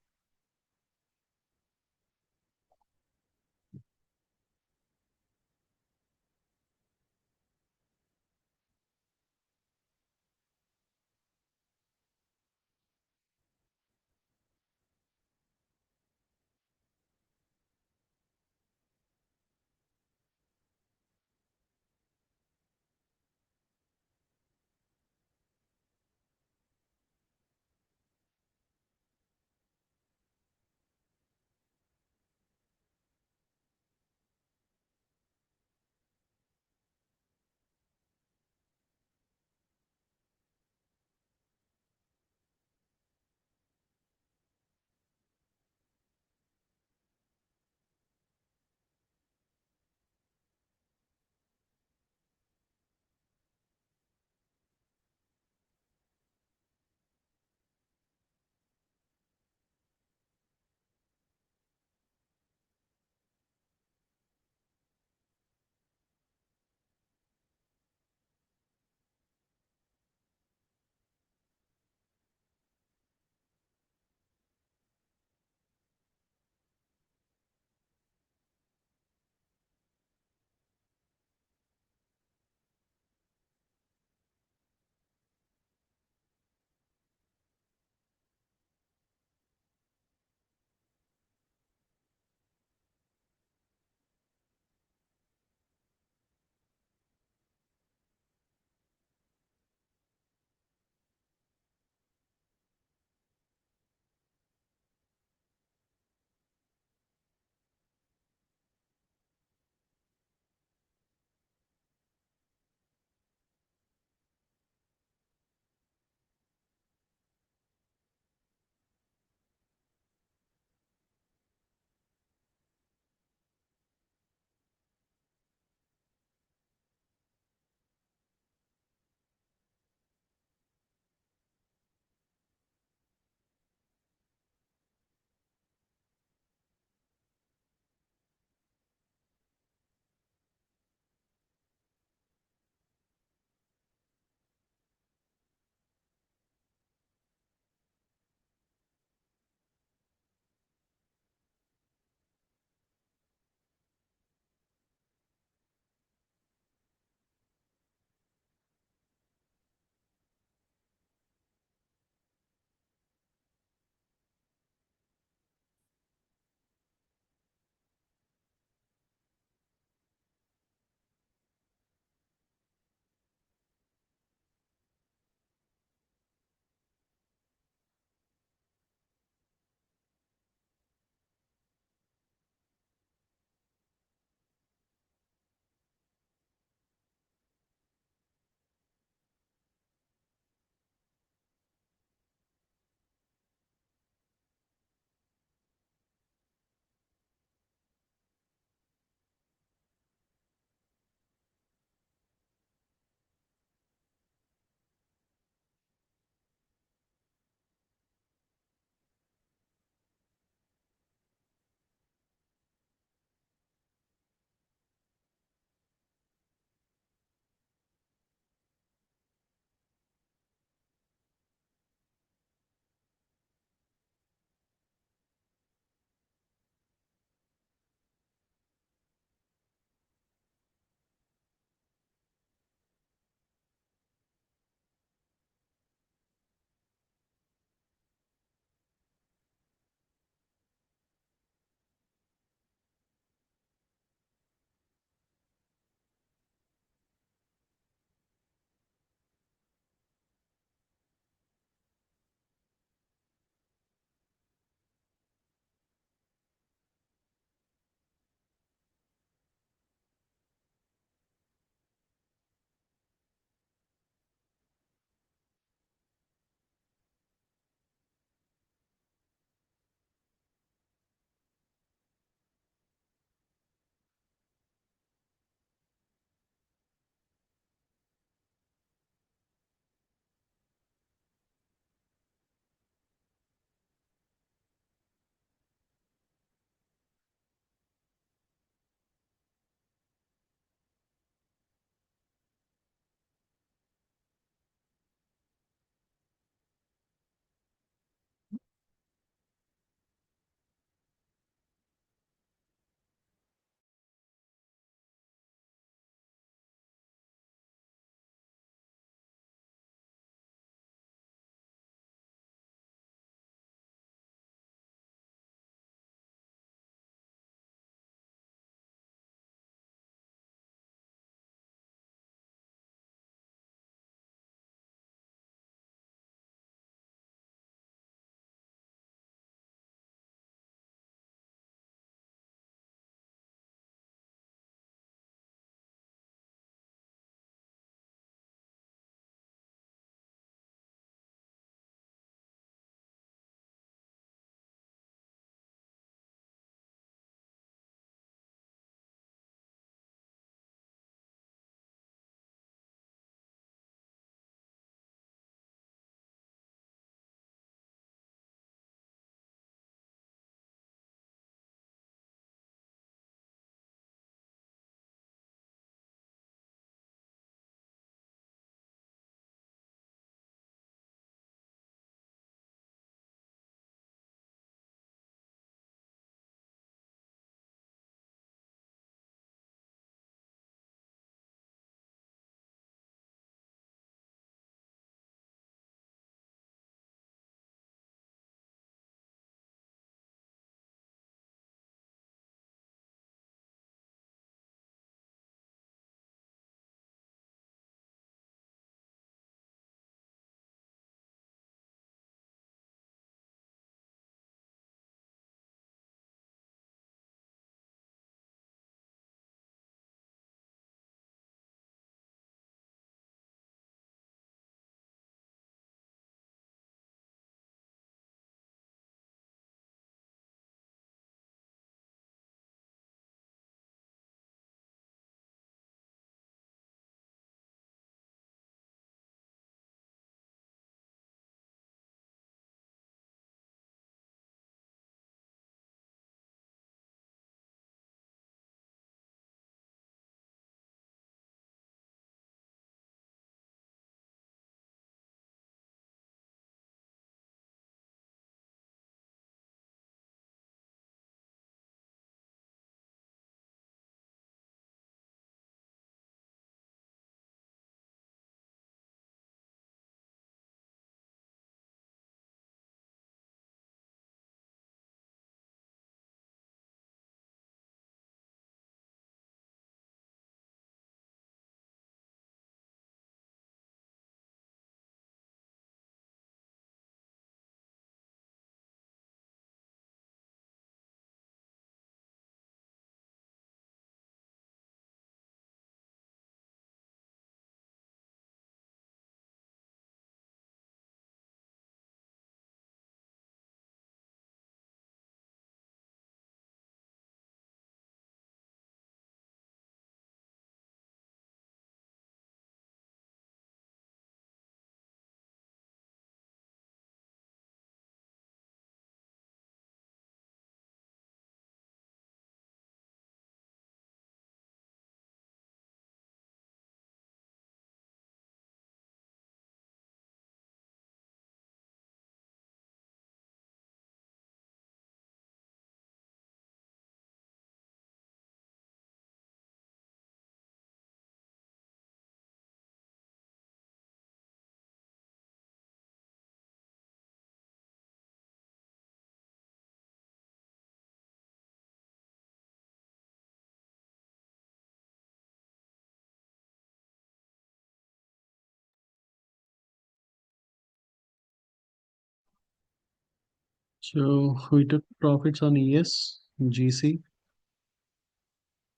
So we took profits on ES, GC,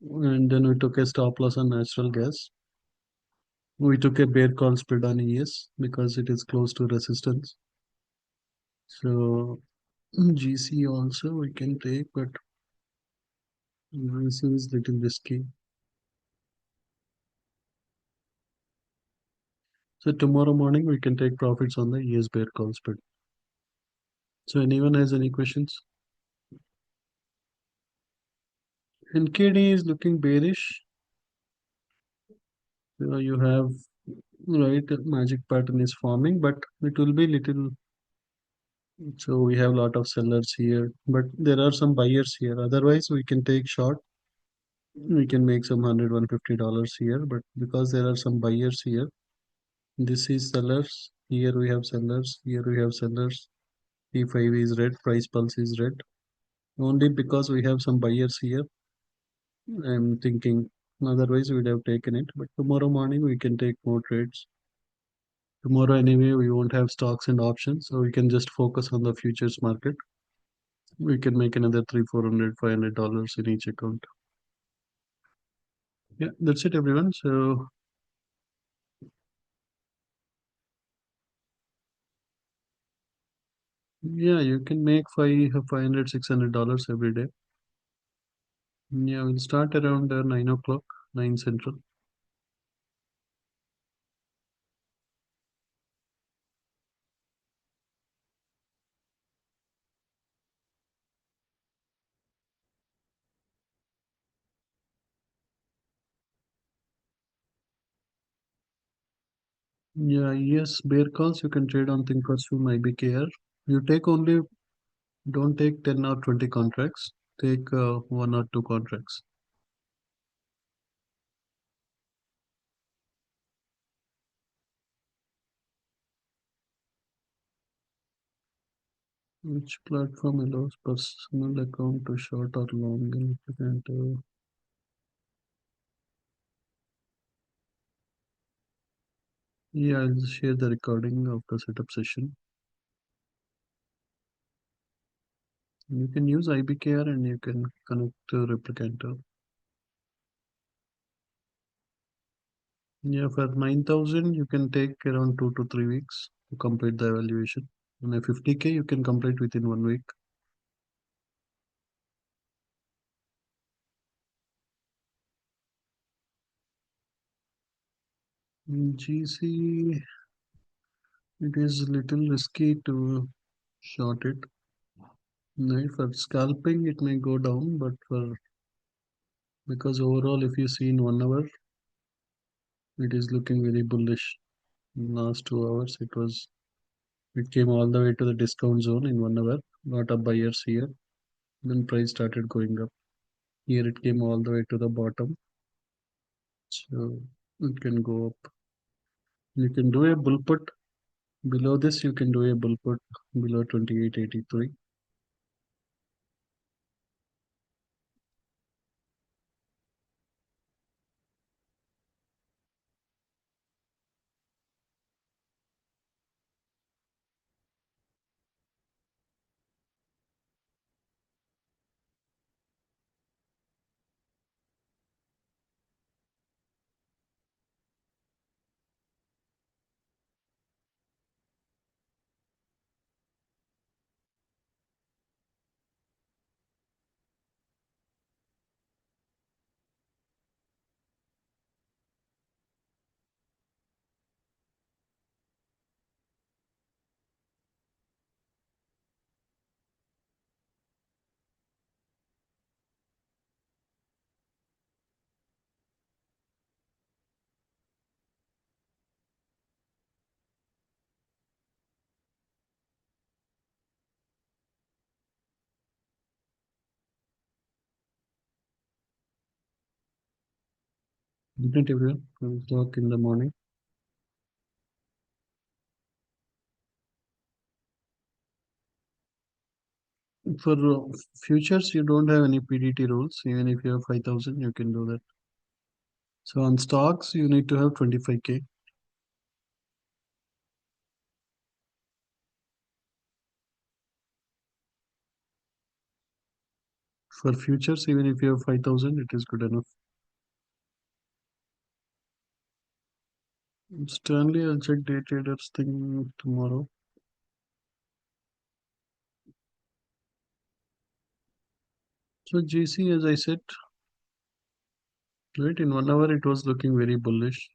and then we took a stop loss on natural gas. We took a bear call spread on ES because it is close to resistance. So GC also we can take, but GC is little risky. So tomorrow morning we can take profits on the ES bear call spread. So anyone has any questions? NKD is looking bearish. You have right magic pattern is forming, but it will be little. So we have a lot of sellers here, but there are some buyers here. Otherwise, we can take short. We can make some $150 here, but because there are some buyers here, this is sellers. Here we have sellers. Here we have sellers. P5 is red. Price pulse is red. Only because we have some buyers here, I'm thinking. Otherwise, we'd have taken it. But tomorrow morning we can take more trades. Tomorrow anyway, we won't have stocks and options, so we can just focus on the futures market. We can make another 300, 400, $500 in each account. Yeah, that's it, everyone. So yeah, you can make 500, $600 every day. Yeah, we'll start around 9 o'clock, 9 Central. Yeah, yes, bear calls you can trade on Thinkorswim IBKR. You take only, don't take 10 or 20 contracts. Take one or two contracts. Which platform allows personal account to short or long? And yeah, I'll share the recording of the setup session. You can use IBKR and you can connect to Replicanter. Yeah, for 9,000, you can take around 2 to 3 weeks to complete the evaluation. And a 50K, you can complete within 1 week. In GC, it is little risky to short it. Right? For scalping, it may go down, but for because overall, if you see in 1 hour, it is looking very bullish. In last 2 hours, it came all the way to the discount zone in 1 hour. Lot of buyers here. Then price started going up. Here it came all the way to the bottom. So it can go up. You can do a bull put. Below this, you can do a bull put below 28.83. Good night, everyone. We'll talk in the morning. For futures, you don't have any PDT rules. Even if you have 5,000, you can do that. So on stocks, you need to have 25K. For futures, even if you have 5,000, it is good enough. Stanley, I'll check day traders thing tomorrow. So GC, as I said, right, in 1 hour it was looking very bullish.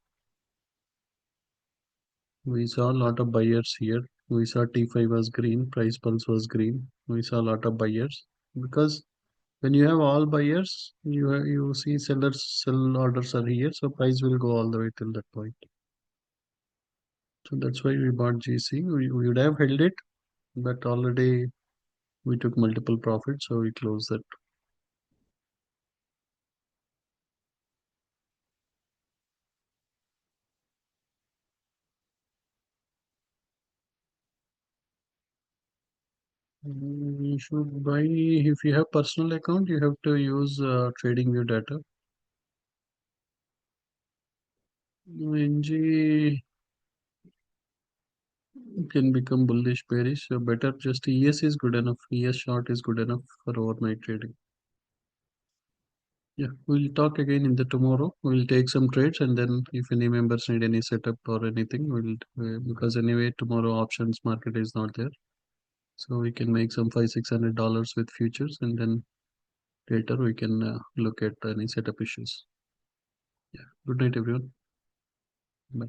We saw a lot of buyers here. We saw T5 was green, price pulse was green. We saw a lot of buyers because when you have all buyers, you see sellers sell orders are here, so price will go all the way till that point. So that's why we bought GC. We would have held it, but already we took multiple profits, so we closed that. You should buy if you have personal account, you have to use trading view data. NG can become bullish, bearish. So better just ES is good enough. ES short is good enough for overnight trading. Yeah, we'll talk again in the tomorrow. We'll take some trades and then if any members need any setup or anything, we'll because anyway tomorrow options market is not there, so we can make some $500-600 with futures and then later we can look at any setup issues. Yeah. Good night, everyone. Bye.